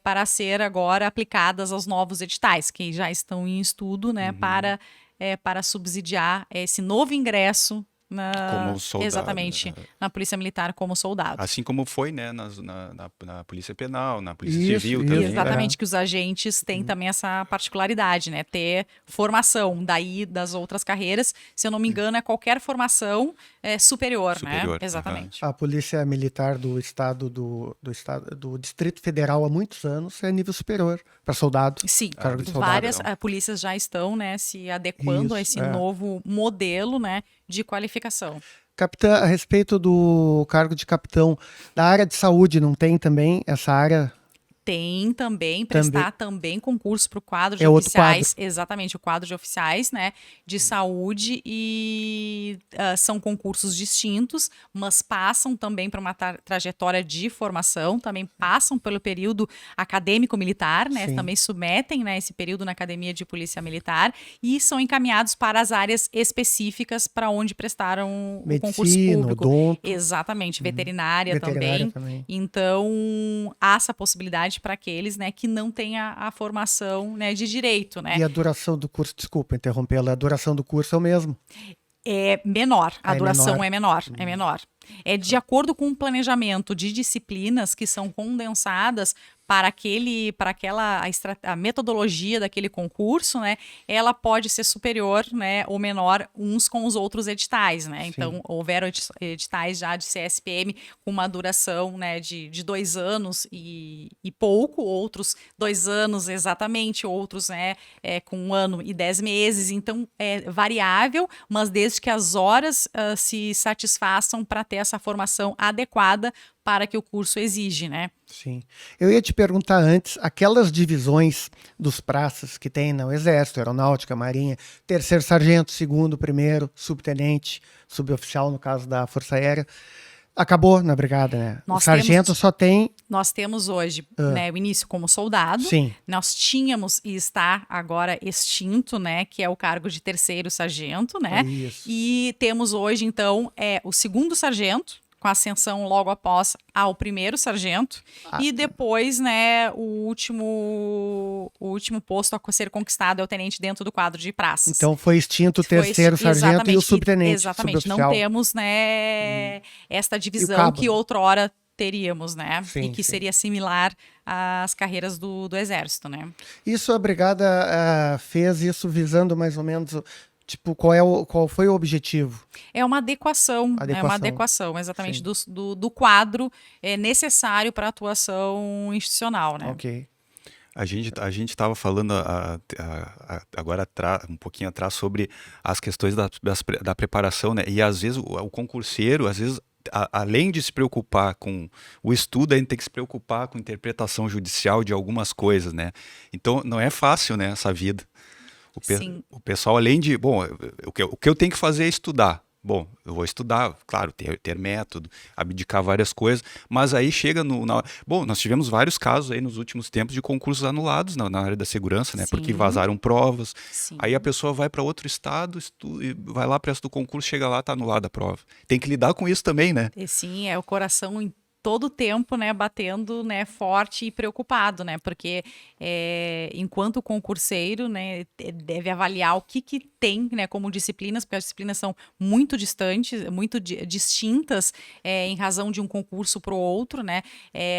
para ser agora aplicadas aos novos editais, que já estão em estudo, né, para subsidiar esse novo ingresso Como soldado, exatamente, né? na Polícia Militar como soldado. Assim como foi, né, na Polícia Penal, na Polícia Isso, Civil isso. também. Exatamente, que os agentes têm também essa particularidade, né? Ter formação daí das outras carreiras, se eu não me engano, é qualquer formação superior, Superior, né? Exatamente. A Polícia Militar do Estado do Distrito Federal há muitos anos é nível superior para soldado. Sim, Cargo de soldado, várias não. polícias já estão, né, se adequando a Isso, esse é. novo modelo, né, de qualificação. Capitã, a respeito do cargo de capitão da área de saúde, não tem também essa área? Tem também, prestar também concurso para o quadro de É outro oficiais, exatamente, o quadro de oficiais, né, de saúde, e são concursos distintos, mas passam também por uma trajetória de formação, também passam pelo período acadêmico militar, né, Sim. também submetem, né, esse período na Academia de Polícia Militar e são encaminhados para as áreas específicas para onde prestaram o concurso Medicina, público. odonto. Exatamente, veterinária Veterinária também. também. Então, há essa possibilidade para aqueles, né, que não têm a formação, né, de direito, né? E a duração do curso, desculpa interrompê-la, a duração do curso é o mesmo. É menor, a É duração menor. é menor. É de acordo com o planejamento de disciplinas que são condensadas para a metodologia daquele concurso, né? Ela pode ser superior, né, ou menor uns com os outros editais, né? Sim. Então, houveram editais já de CSPM com uma duração, né, de 2 anos e pouco, outros 2 anos exatamente, outros, né, com 1 ano e 10 meses. Então, é variável, mas desde que as horas se satisfaçam para ter essa formação adequada para que o curso exige, né? Sim. Eu ia te perguntar antes, aquelas divisões dos praças que tem no Exército, Aeronáutica, Marinha, terceiro sargento, segundo, primeiro, subtenente, suboficial, no caso da Força Aérea, acabou na brigada, né? O sargento só tem... Nós temos hoje, né, o início como soldado. Sim. Nós tínhamos e está agora extinto, né, que é o cargo de terceiro sargento, né? Isso. E temos hoje, então, o segundo sargento, com ascensão logo após ao primeiro sargento, e depois, né, o último posto a ser conquistado é o tenente dentro do quadro de praças. Então foi extinto o terceiro sargento e o subtenente. Exatamente, não temos, né, esta divisão cabo, que né? outrora teríamos, né, Sim, e que sim. seria similar às carreiras do Exército, né. Isso a brigada fez isso visando mais ou menos... Tipo, qual foi o objetivo? É uma adequação, é uma adequação exatamente do quadro necessário para a atuação institucional, né? Ok. A gente estava falando agora um pouquinho atrás sobre as questões da preparação, né? E às vezes o concurseiro, às vezes além de se preocupar com o estudo, a gente tem que se preocupar com a interpretação judicial de algumas coisas, né? Então, não é fácil, né, essa vida. Sim. O pessoal, além de... Bom, o que eu tenho que fazer é estudar. Bom, eu vou estudar, claro, ter método, abdicar várias coisas, mas aí chega Bom, nós tivemos vários casos aí nos últimos tempos de concursos anulados na área da segurança, né? Porque Sim. vazaram provas. Sim. Aí a pessoa vai para outro estado, e vai lá, presta o concurso, chega lá, tá anulada a prova. Tem que lidar com isso também, né? E sim, é o coração em todo o tempo, né, batendo, né, forte e preocupado, né, porque enquanto concurseiro, né, deve avaliar o que tem, né, como disciplinas, porque as disciplinas são muito distantes, muito distintas, em razão de um concurso para o outro, né,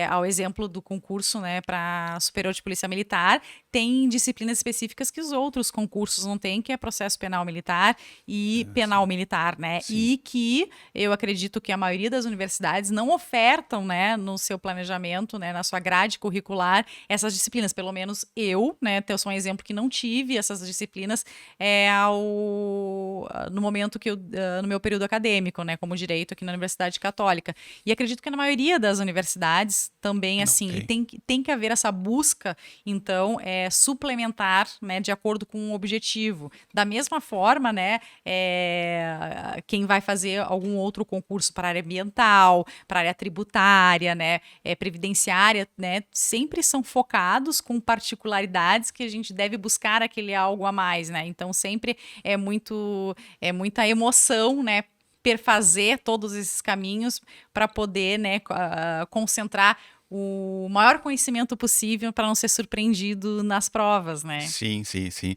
ao exemplo do concurso, né, para superior de polícia militar, tem disciplinas específicas que os outros concursos não têm, que é processo penal militar e penal militar, né, Sim. e que eu acredito que a maioria das universidades não ofertam, né, no seu planejamento, né, na sua grade curricular, essas disciplinas. Pelo menos eu, né, eu sou um exemplo que não tive essas disciplinas no momento que no meu período acadêmico, né, como direito aqui na Universidade Católica. E acredito que na maioria das universidades também, Não assim, tem. tem que haver essa busca, então, suplementar, né, de acordo com o objetivo. Da mesma forma, né, quem vai fazer algum outro concurso para a área ambiental, para a área tributária, né, previdenciária, né, sempre são focados com particularidades que a gente deve buscar aquele algo a mais, né? Então sempre é muita emoção, né, perfazer todos esses caminhos para poder, né, concentrar o maior conhecimento possível para não ser surpreendido nas provas, né? Sim, sim, sim.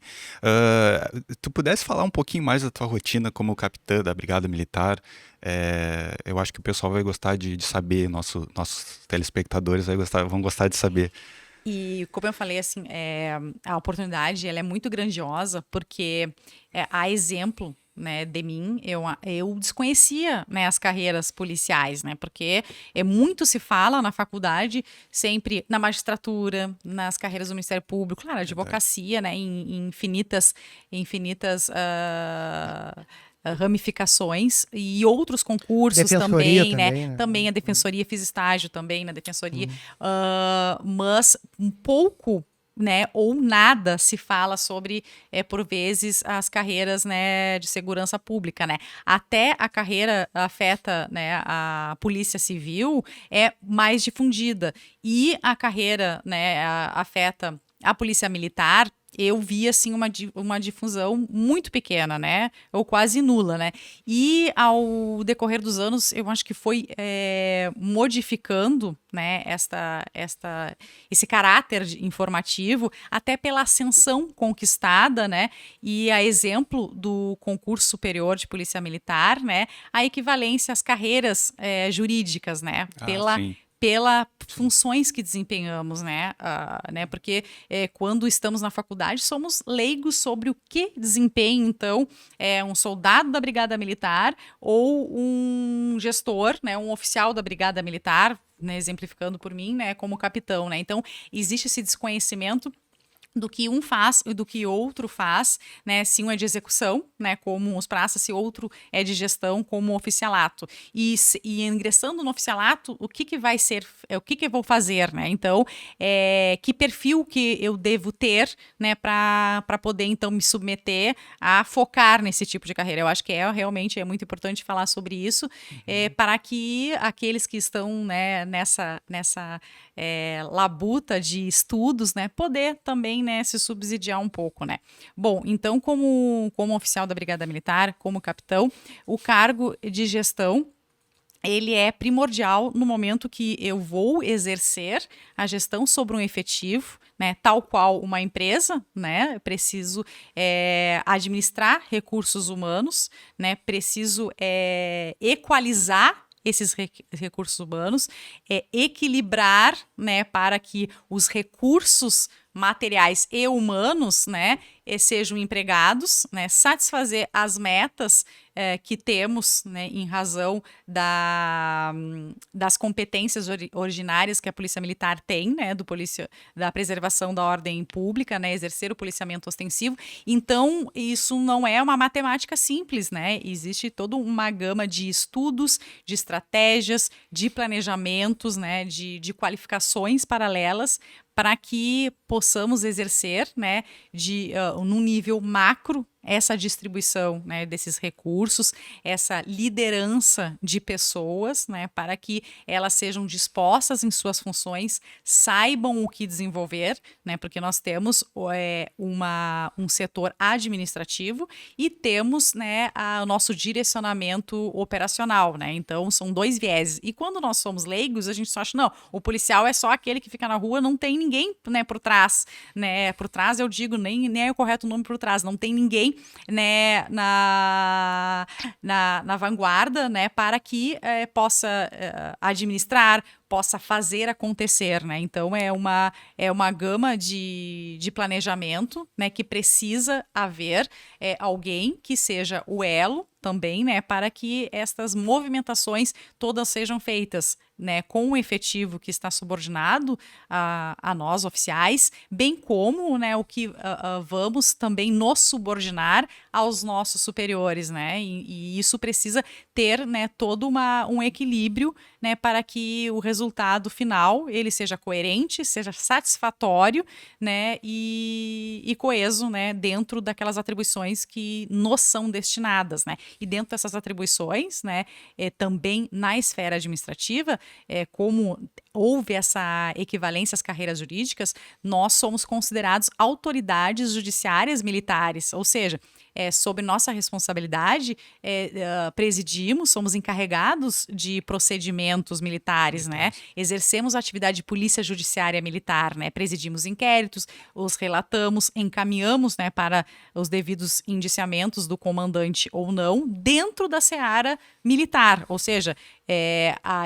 Tu pudesse falar um pouquinho mais da tua rotina como capitã da Brigada Militar? Eu acho que o pessoal vai gostar de saber, nossos telespectadores vão gostar de saber. E como eu falei, assim, a oportunidade ela é muito grandiosa porque há exemplo, né, de mim, eu desconhecia, né, as carreiras policiais, né, porque muito se fala na faculdade, sempre na magistratura, nas carreiras do Ministério Público, claro, advocacia, né, em infinitas ramificações e outros concursos Defensoria também, né? também, né? Também a defensoria, fiz estágio também na defensoria, mas um pouco, né, ou nada se fala sobre, por vezes, as carreiras, né, de segurança pública, né? Até a carreira afeta, né, a polícia civil é mais difundida e a carreira, né, afeta a polícia militar. Eu vi, assim, uma difusão muito pequena, né? Ou quase nula, né? E ao decorrer dos anos, eu acho que foi modificando, né, esse caráter informativo, até pela ascensão conquistada, né? E a exemplo do concurso superior de polícia militar, né? A equivalência às carreiras jurídicas, né? Pela funções que desempenhamos, né? Porque quando estamos na faculdade somos leigos sobre o que desempenha, então, um soldado da Brigada Militar ou um gestor, né? Um oficial da Brigada Militar, né? Exemplificando por mim, né? Como capitão, né? Então, existe esse desconhecimento do que um faz e do que outro faz, né? Se um é de execução, né, como os praças, se outro é de gestão, como o oficialato. E ingressando no oficialato, o que vai ser, o que eu vou fazer, né? Então, que perfil que eu devo ter, né, para poder, então, me submeter a focar nesse tipo de carreira. Eu acho que realmente é muito importante falar sobre isso, para que aqueles que estão, né, nessa labuta de estudos, né, poder também, né, se subsidiar um pouco, né. Bom, então, como oficial da Brigada Militar, como capitão, o cargo de gestão, ele é primordial no momento que eu vou exercer a gestão sobre um efetivo, né, tal qual uma empresa, né, preciso administrar recursos humanos, né, preciso equalizar esses recursos humanos, equilibrar, né, para que os recursos materiais e humanos, né, sejam empregados, né, satisfazer as metas que temos, né, em razão das competências originárias que a Polícia Militar tem, né, da preservação da ordem pública, né, exercer o policiamento ostensivo. Então, isso não é uma matemática simples, né? Existe toda uma gama de estudos, de estratégias, de planejamentos, né, de qualificações paralelas para que possamos exercer, né, num nível macro, essa distribuição, né, desses recursos, essa liderança de pessoas, né, para que elas sejam dispostas em suas funções, saibam o que desenvolver, né, porque nós temos um setor administrativo e temos, né, o nosso direcionamento operacional, né, então são dois vieses. E quando nós somos leigos, a gente só acha, não, o policial é só aquele que fica na rua, não tem ninguém, né, por trás, né, por trás eu digo, nem é o correto nome por trás, não tem ninguém, né, na vanguarda, né, para que possa administrar, possa fazer acontecer, né? Então é uma gama de planejamento, né, que precisa haver alguém que seja o elo também, né, para que estas movimentações todas sejam feitas, né, com o efetivo que está subordinado a nós oficiais, bem como, né, o que vamos também nos subordinar aos nossos superiores, né, e isso precisa ter, né, todo um equilíbrio, né, para que o resultado final ele seja coerente, seja satisfatório, né, e coeso, né, dentro daquelas atribuições que nos são destinadas, né. E dentro dessas atribuições, né, também na esfera administrativa, como houve essa equivalência às carreiras jurídicas, nós somos considerados autoridades judiciárias militares, ou seja, sob nossa responsabilidade, presidimos, somos encarregados de procedimentos militares, né? Exercemos a atividade de polícia judiciária militar, né? Presidimos inquéritos, os relatamos, encaminhamos, né, para os devidos indiciamentos do comandante ou não, dentro da seara militar, ou seja,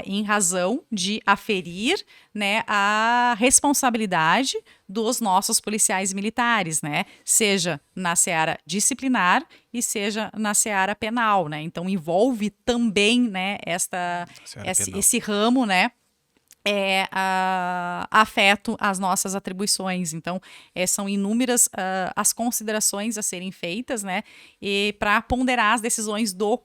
em razão de aferir, né, a responsabilidade dos nossos policiais militares, né, seja na seara disciplinar e seja na seara penal, né, então envolve também, né, esse ramo, né, afeto às nossas atribuições. Então, são inúmeras as considerações a serem feitas, né, e para ponderar as decisões do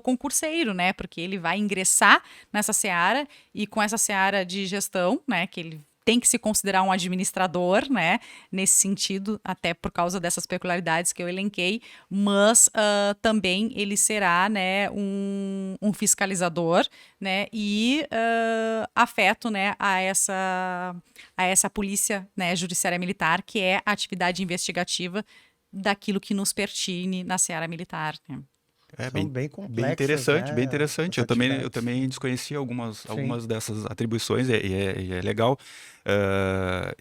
concurseiro, né, porque ele vai ingressar nessa seara e com essa seara de gestão, né, que ele tem que se considerar um administrador, né, nesse sentido, até por causa dessas peculiaridades que eu elenquei, mas também ele será, né, um fiscalizador, né, e afeto, né, a essa polícia, né, judiciária militar, que é a atividade investigativa daquilo que nos pertine na seara militar, né. Bem complexas, bem interessante, né, bem interessante. Eu também desconhecia algumas dessas atribuições, e é legal.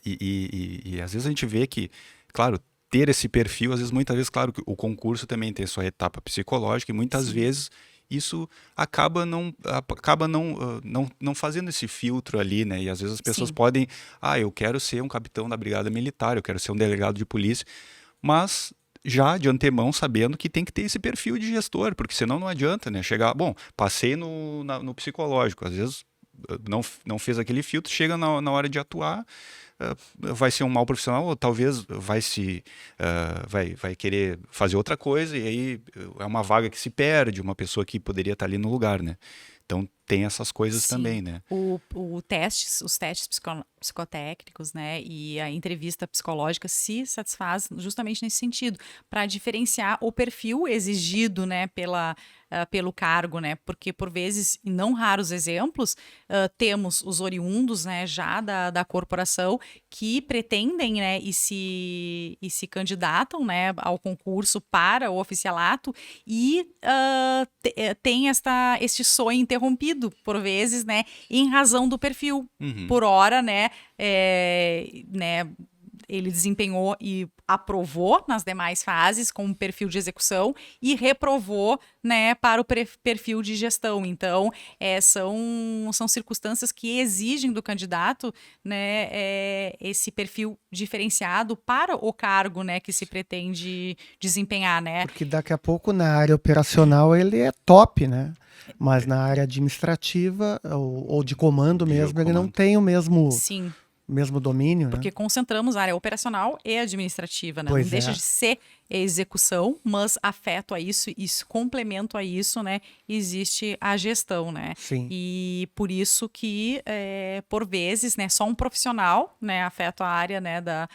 E às vezes a gente vê que, claro, ter esse perfil, muitas vezes, claro, que o concurso também tem sua etapa psicológica, e muitas vezes isso acaba não fazendo esse filtro ali, né? E às vezes as pessoas podem, eu quero ser um capitão da brigada militar, eu quero ser um delegado de polícia, mas já de antemão sabendo que tem que ter esse perfil de gestor, porque senão não adianta, né? Chegar, passei no psicológico, às vezes não fez aquele filtro, chega na hora de atuar, vai ser um mau profissional, ou talvez vai querer fazer outra coisa, e aí é uma vaga que se perde, uma pessoa que poderia estar ali no lugar, né? Então tem essas coisas também, né? Os testes psicotécnicos, né, e a entrevista psicológica se satisfaz justamente nesse sentido, para diferenciar o perfil exigido, né, pelo cargo, né, porque por vezes, em não raros exemplos, temos os oriundos, né, já da corporação que pretendem, né, e se candidatam, né, ao concurso para o oficialato e tem este sonho interrompido por vezes, né, em razão do perfil. Por hora, né, ele desempenhou e aprovou nas demais fases com um perfil de execução e reprovou, né, para o perfil de gestão. Então, são circunstâncias que exigem do candidato, né, esse perfil diferenciado para o cargo, né, que se pretende desempenhar, né? Porque daqui a pouco na área operacional ele é top, né? Mas na área administrativa ou de comando mesmo, ele não tem o mesmo... Sim. Mesmo domínio, porque né? concentramos a área operacional e administrativa, né? Pois não deixa de ser execução, mas afeto a isso, complemento a isso, né? Existe a gestão, né? Sim. E por isso que, por vezes, né, só um profissional, né, afeto a área, né, da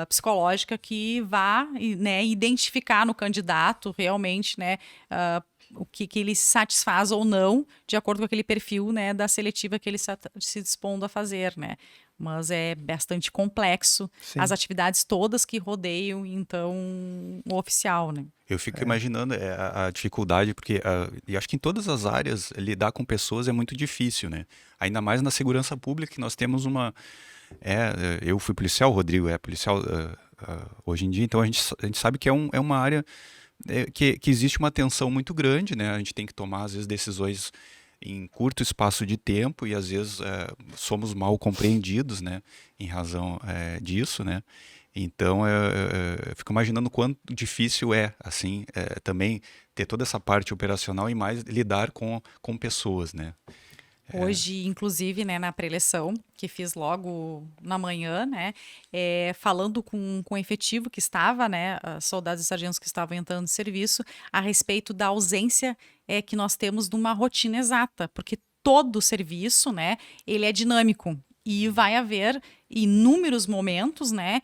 psicológica que vá, né, identificar no candidato realmente, né, o que ele satisfaz ou não, de acordo com aquele perfil, né, da seletiva que ele se dispondo a fazer, né? Mas é bastante complexo. Sim. As atividades todas que rodeiam, então, o oficial, né? Eu fico imaginando a dificuldade, porque e acho que em todas as áreas lidar com pessoas é muito difícil, né? Ainda mais na segurança pública, que nós temos uma... eu fui policial, o Rodrigo é policial hoje em dia, então a gente sabe que é uma área que existe uma tensão muito grande, né? A gente tem que tomar, às vezes, decisões em curto espaço de tempo e às vezes somos mal compreendidos, né, em razão disso, né? Então eu fico imaginando quanto difícil assim, também ter toda essa parte operacional e mais lidar com pessoas, né? Hoje, inclusive, né, na pré-eleição, que fiz logo na manhã, né, falando com o efetivo que estava, né, soldados e sargentos que estavam entrando de serviço, a respeito da ausência que nós temos de uma rotina exata, porque todo serviço, né, ele é dinâmico e vai haver inúmeros momentos, né,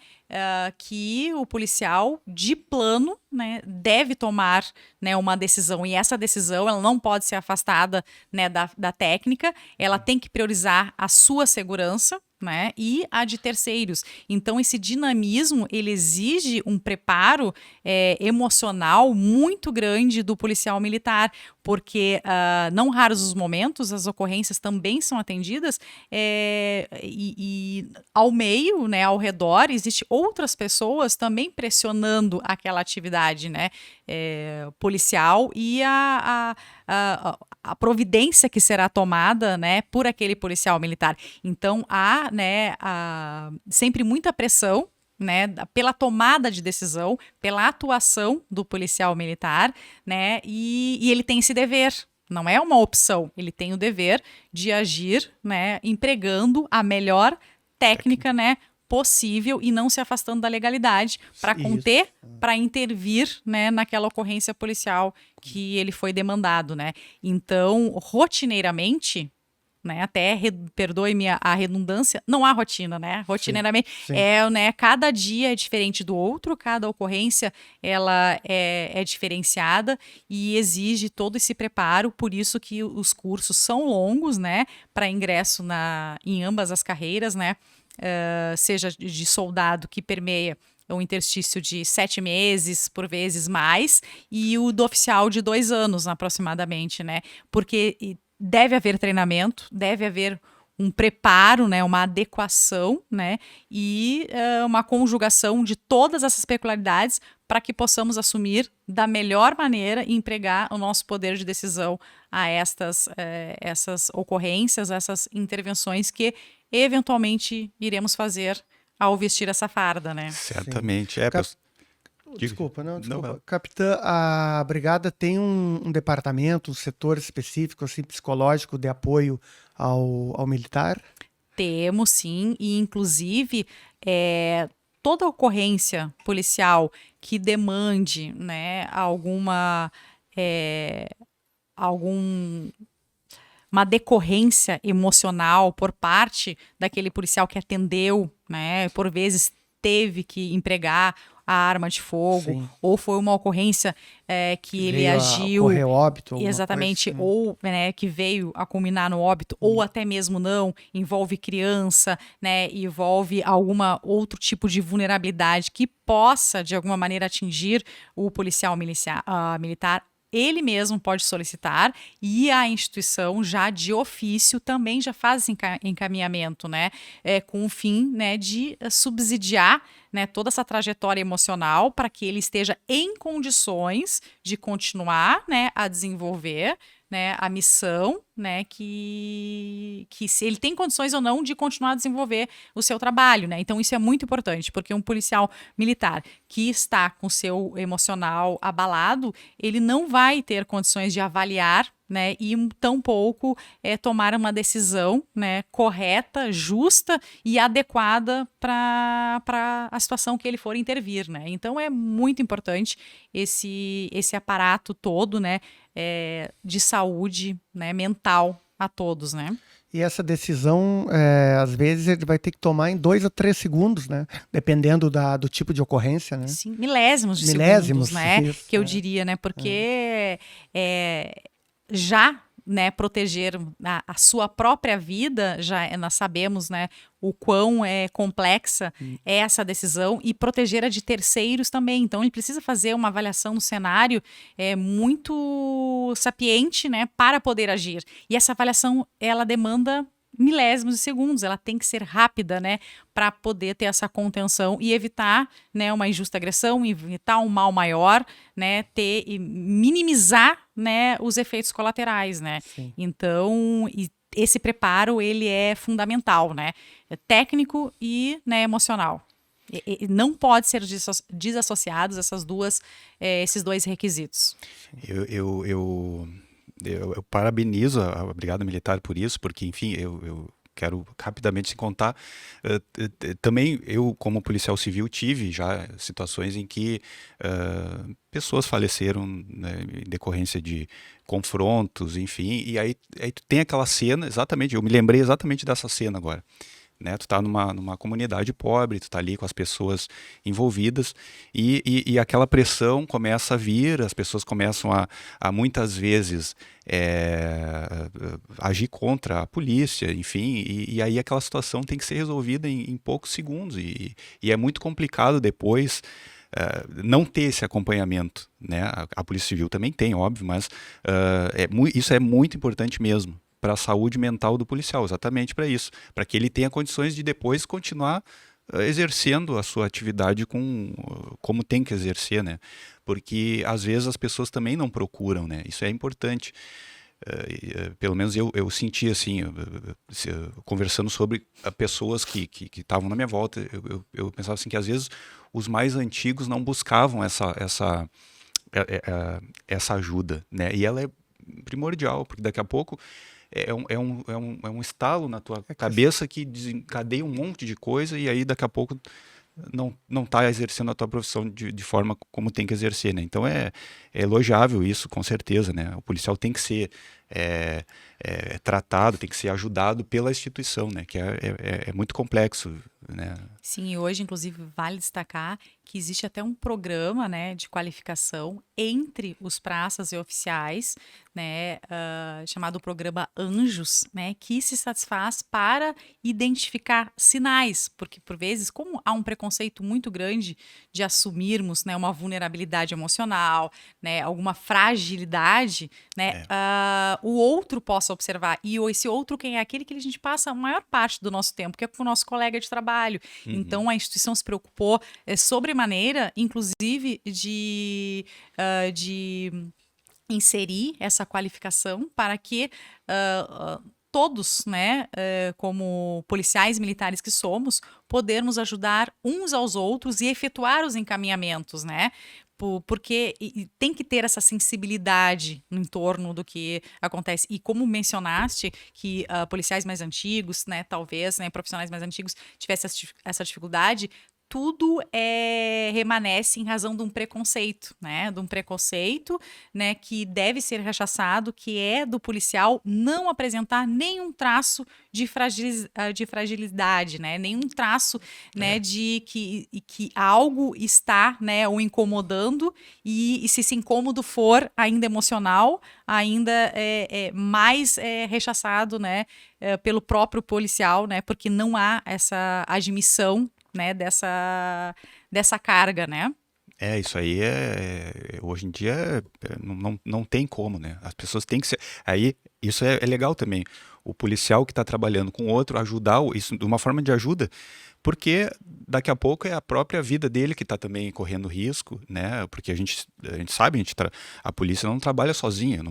que o policial de plano, né, deve tomar, né, uma decisão, e essa decisão ela não pode ser afastada, né, da técnica, ela tem que priorizar a sua segurança, né, e a de terceiros. Então esse dinamismo ele exige um preparo emocional muito grande do policial militar, porque não raros os momentos as ocorrências também são atendidas e ao meio, né, ao redor, existe outras pessoas também pressionando aquela atividade, né, policial e a providência que será tomada, né, por aquele policial militar. Então há, né, sempre muita pressão, né, pela tomada de decisão, pela atuação do policial militar, né, e ele tem esse dever. Não é uma opção, ele tem o dever de agir, né, empregando a melhor técnica, né, possível e não se afastando da legalidade para conter, para intervir, né, naquela ocorrência policial que ele foi demandado, né? Então, rotineiramente, né, até perdoe-me a redundância, não há rotina, né? Rotineiramente né, cada dia é diferente do outro, cada ocorrência ela é diferenciada e exige todo esse preparo, por isso que os cursos são longos, né, para ingresso em ambas as carreiras, né? Seja de soldado que permeia um interstício de 7 meses, por vezes mais, e o do oficial de 2 anos aproximadamente, né? Porque deve haver treinamento, deve haver um preparo, né, uma adequação, né, e uma conjugação de todas essas peculiaridades para que possamos assumir da melhor maneira e empregar o nosso poder de decisão a essas ocorrências, essas intervenções que eventualmente iremos fazer ao vestir essa farda, né? Certamente. Desculpa. Capitã, a brigada tem um departamento, um setor específico, assim, psicológico de apoio ao militar? Temos, sim, e inclusive toda ocorrência policial que demande, né, uma decorrência emocional por parte daquele policial que atendeu, né, por vezes teve que empregar a arma de fogo, sim, ou foi uma ocorrência que ele agiu... Ocorreu óbito. Exatamente, coisa, ou né, que veio a culminar no óbito, ou até mesmo não, envolve criança, né, envolve alguma outro tipo de vulnerabilidade que possa, de alguma maneira, atingir o policial militar. ele mesmo pode solicitar e a instituição já de ofício também já faz esse encaminhamento, né, com o fim, né, de subsidiar, né, toda essa trajetória emocional para que ele esteja em condições de continuar, né, a desenvolver, né, a missão, né, que se ele tem condições ou não de continuar a desenvolver o seu trabalho, né? Então isso é muito importante, porque um policial militar que está com seu emocional abalado, ele não vai ter condições de avaliar, né, e tampouco tomar uma decisão, né, correta, justa e adequada para a situação que ele for intervir, né? Então é muito importante esse aparato todo, né, de saúde, né, mental a todos, né? E essa decisão, às vezes, ele vai ter que tomar em 2 a 3 segundos, né? Dependendo do tipo de ocorrência, né? Sim, milésimos de Milésimos, segundos, né? isso, que eu diria, né? Porque já, né, proteger a sua própria vida, já nós sabemos, né, o quão complexa é essa decisão, e proteger a de terceiros também. Então, ele precisa fazer uma avaliação no cenário muito sapiente, né, para poder agir. E essa avaliação, ela demanda milésimos de segundos, ela tem que ser rápida, né, para poder ter essa contenção e evitar, né, uma injusta agressão, evitar um mal maior, né, e minimizar, né, os efeitos colaterais, né. Sim. Então, esse preparo, ele é fundamental, né, técnico e, né, emocional. E não pode ser desassociados esses dois requisitos. Eu parabenizo a Brigada Militar por isso, porque, enfim, eu quero rapidamente se contar. Também eu, como policial civil, tive já situações em que pessoas faleceram, né, em decorrência de confrontos, enfim, e aí tu tem aquela cena, exatamente, eu me lembrei exatamente dessa cena agora. Né? Tu tá numa comunidade pobre, tu tá ali com as pessoas envolvidas e aquela pressão começa a vir, as pessoas começam a muitas vezes agir contra a polícia, enfim, e aí aquela situação tem que ser resolvida em poucos segundos e é muito complicado depois não ter esse acompanhamento, né? A Polícia Civil também tem, óbvio, mas isso é muito importante mesmo para a saúde mental do policial, exatamente para isso, para que ele tenha condições de depois continuar exercendo a sua atividade como tem que exercer, né? Porque às vezes as pessoas também não procuram, né? Isso é importante. Pelo menos eu senti assim, conversando sobre pessoas que estavam na minha volta, eu pensava assim que às vezes os mais antigos não buscavam essa ajuda, né? E ela é primordial, porque daqui a pouco é um estalo na tua cabeça que desencadeia um monte de coisa e aí daqui a pouco não está exercendo a tua profissão de forma como tem que exercer, né? Então é elogiável isso, com certeza, né? O policial tem que ser tratado, tem que ser ajudado pela instituição, né? Que é muito complexo, né? Sim, e hoje, inclusive, vale destacar que existe até um programa, né, de qualificação entre os praças e oficiais, né, chamado Programa Anjos, né, que se satisfaz para identificar sinais, porque por vezes, como há um preconceito muito grande de assumirmos, né, uma vulnerabilidade emocional, né, alguma fragilidade, né, o outro possa observar, e esse outro quem é? Aquele que a gente passa a maior parte do nosso tempo, que é com o nosso colega de trabalho. Então, a instituição se preocupou sobremaneira, inclusive, de inserir essa qualificação para que todos, né, como policiais militares que somos, podermos ajudar uns aos outros e efetuar os encaminhamentos, né? Porque tem que ter essa sensibilidade em torno do que acontece. E como mencionaste que policiais mais antigos, né, talvez, né, profissionais mais antigos tivessem essa dificuldade, tudo remanesce em razão de um preconceito, né? De um preconceito, né, que deve ser rechaçado, que é do policial não apresentar nenhum traço de fragilidade, né? Nenhum traço, né, de que algo está, né, o incomodando e se esse incômodo for ainda emocional, ainda é mais rechaçado, né, pelo próprio policial, né? Porque não há essa admissão, né, dessa carga, né? Isso aí hoje em dia não tem como, né? As pessoas têm que ser. Aí, isso é legal também. O policial que está trabalhando com outro, ajudar, isso de uma forma de ajuda, porque daqui a pouco é a própria vida dele que está também correndo risco, né? Porque a gente sabe, a polícia não trabalha sozinha,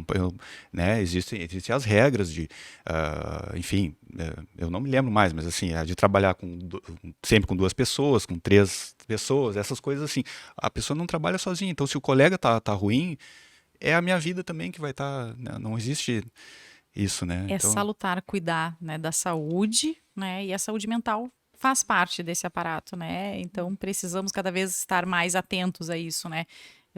né? Existem as regras de, enfim, eu não me lembro mais, mas assim, de trabalhar sempre com 2 pessoas, com 3 pessoas, essas coisas assim. A pessoa não trabalha sozinha, então se o colega tá ruim, é a minha vida também que vai estar, né? Não existe isso, né? É Então, salutar cuidar, né, da saúde, né, e a saúde mental faz parte desse aparato, né? Então precisamos cada vez estar mais atentos a isso, né?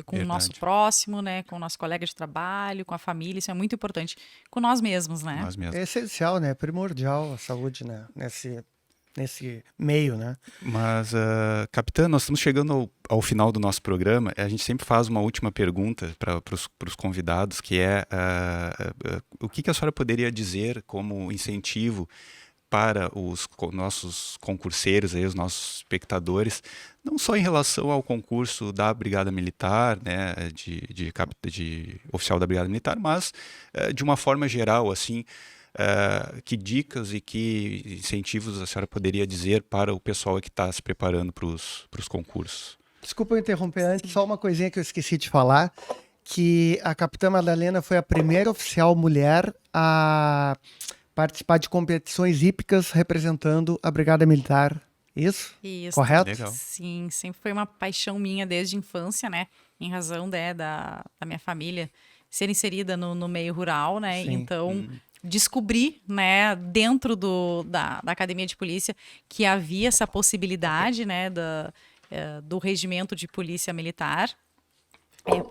Com o nosso verdade, próximo, né? Com o nosso colega de trabalho, com a família, isso é muito importante. Com nós mesmos, né? nós mesmos. É essencial, né? É primordial a saúde, né? Nesse meio, né? Mas, capitã, nós estamos chegando ao final do nosso programa. A gente sempre faz uma última pergunta para os convidados, que é o que a senhora poderia dizer como incentivo para os nossos concurseiros, aí, os nossos espectadores, não só em relação ao concurso da Brigada Militar, né, de oficial da Brigada Militar, mas de uma forma geral, assim, que dicas e que incentivos a senhora poderia dizer para o pessoal que está se preparando para os concursos? Desculpa eu interromper antes, só uma coisinha que eu esqueci de falar, que a Capitã Madalena foi a primeira oficial mulher a participar de competições hípicas representando a Brigada Militar. Isso? Isso. Correto? Legal. Sim, sempre foi uma paixão minha desde a infância, né? Em razão da minha família ser inserida no meio rural, né? Sim. Então, descobri, né, dentro da Academia de Polícia, que havia essa possibilidade, né, do regimento de polícia militar,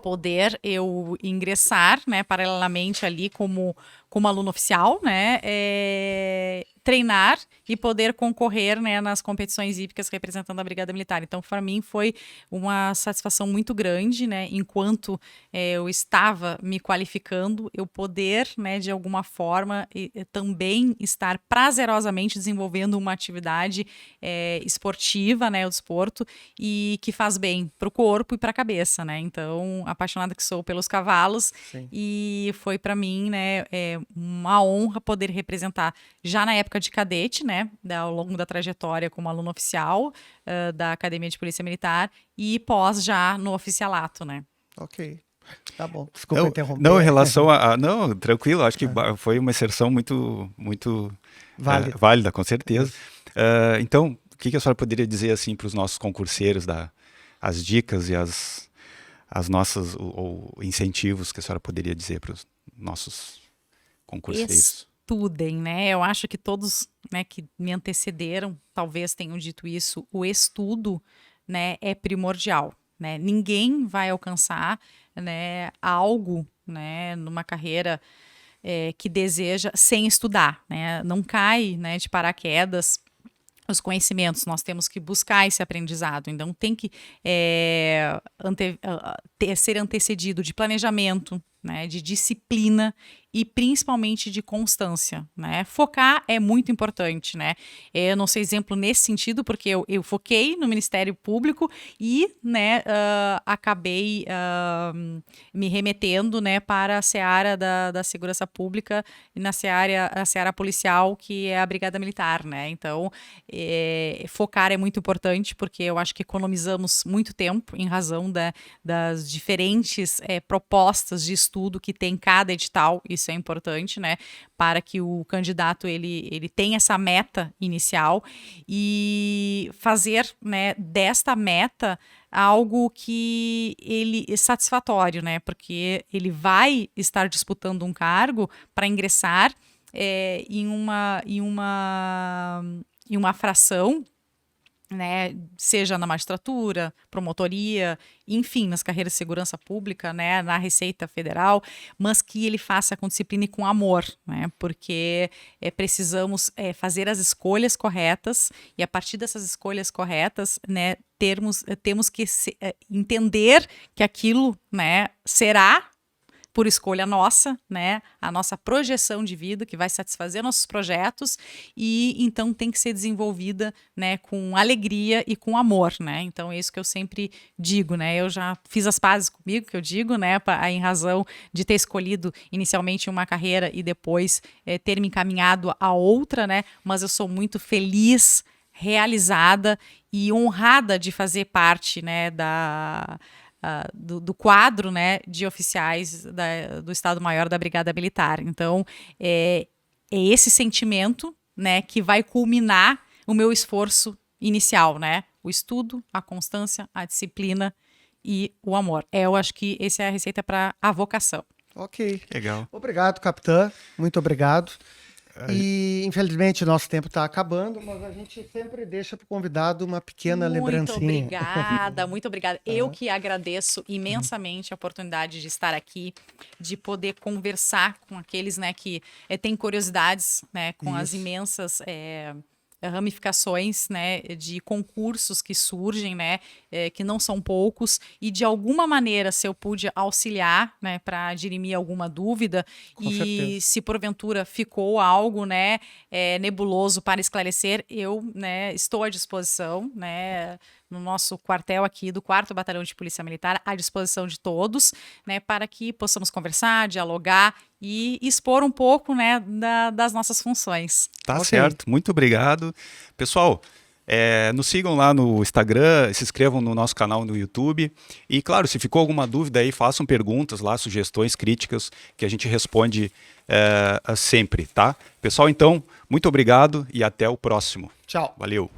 poder eu ingressar, né, paralelamente ali como aluno oficial, né, treinar e poder concorrer, né, nas competições hípicas representando a Brigada Militar. Então, para mim, foi uma satisfação muito grande, né, enquanto eu estava me qualificando, eu poder, né, de alguma forma, também estar prazerosamente desenvolvendo uma atividade esportiva, né, o desporto, e que faz bem para o corpo e para a cabeça, né. Então, apaixonada que sou pelos cavalos, Sim. e foi para mim, né, uma honra poder representar já na época de cadete, né, ao longo da trajetória como aluno oficial da Academia de Polícia Militar e pós já no oficialato, né. Ok. Tá bom. Desculpa interromper. Não, em relação não, tranquilo, acho que foi uma inserção muito válida, com certeza. Então, o que a senhora poderia dizer assim para os nossos concurseiros, as dicas e as nossas ou incentivos que a senhora poderia dizer para os nossos concurseiros? Estudem, né? Eu acho que todos, né, que me antecederam talvez tenham dito isso. O estudo, né, é primordial, né? Ninguém vai alcançar, né, algo, né, numa carreira que deseja sem estudar, né? Não cai, né, de paraquedas os conhecimentos, nós temos que buscar esse aprendizado. Então, tem que ser antecedido de planejamento, né, de disciplina e principalmente de constância, né? Focar é muito importante, né? Eu não sou exemplo nesse sentido, porque eu foquei no Ministério Público e, né, acabei me remetendo, né, para a seara da segurança pública e a seara policial, que é a Brigada Militar, né? Então, focar é muito importante, porque eu acho que economizamos muito tempo em razão das diferentes propostas de estudo que tem cada edital. Isso é importante, né, para que o candidato ele tenha essa meta inicial e fazer, né, desta meta algo que ele é satisfatório, né, porque ele vai estar disputando um cargo para ingressar em uma fração, né, seja na magistratura, promotoria, enfim, nas carreiras de segurança pública, né, na Receita Federal, mas que ele faça com disciplina e com amor, né, porque precisamos fazer as escolhas corretas e a partir dessas escolhas corretas, né, temos que entender que aquilo, né, será por escolha nossa, né? A nossa projeção de vida que vai satisfazer nossos projetos e então tem que ser desenvolvida, né, com alegria e com amor, né? Então é isso que eu sempre digo, né? Eu já fiz as pazes comigo, que eu digo, né, em razão de ter escolhido inicialmente uma carreira e depois ter me encaminhado a outra, né? Mas eu sou muito feliz, realizada e honrada de fazer parte, né, do quadro, né, de oficiais do Estado-Maior da Brigada Militar. Então, é esse sentimento, né, que vai culminar o meu esforço inicial, né? O estudo, a constância, a disciplina e o amor. Eu acho que essa é a receita para a vocação. Ok. Legal. Obrigado, capitã. Muito obrigado. E, infelizmente, o nosso tempo está acabando, mas a gente sempre deixa para o convidado uma pequena lembrancinha. Muito obrigada. Eu que agradeço imensamente a oportunidade de estar aqui, de poder conversar com aqueles, né, que têm curiosidades, né, com as imensas ramificações, né, de concursos que surgem, né, que não são poucos, e de alguma maneira, se eu pude auxiliar, né, para dirimir alguma dúvida, Com certeza. se porventura ficou algo, né, nebuloso para esclarecer, eu, né, estou à disposição, né, no nosso quartel aqui do 4º Batalhão de Polícia Militar, à disposição de todos, né, para que possamos conversar, dialogar e expor um pouco, né, das nossas funções. Tá Ok. certo, muito obrigado. Pessoal, nos sigam lá no Instagram, se inscrevam no nosso canal no YouTube. E, claro, se ficou alguma dúvida aí, façam perguntas lá, sugestões, críticas, que a gente responde sempre, tá? Pessoal, então, muito obrigado e até o próximo. Tchau. Valeu!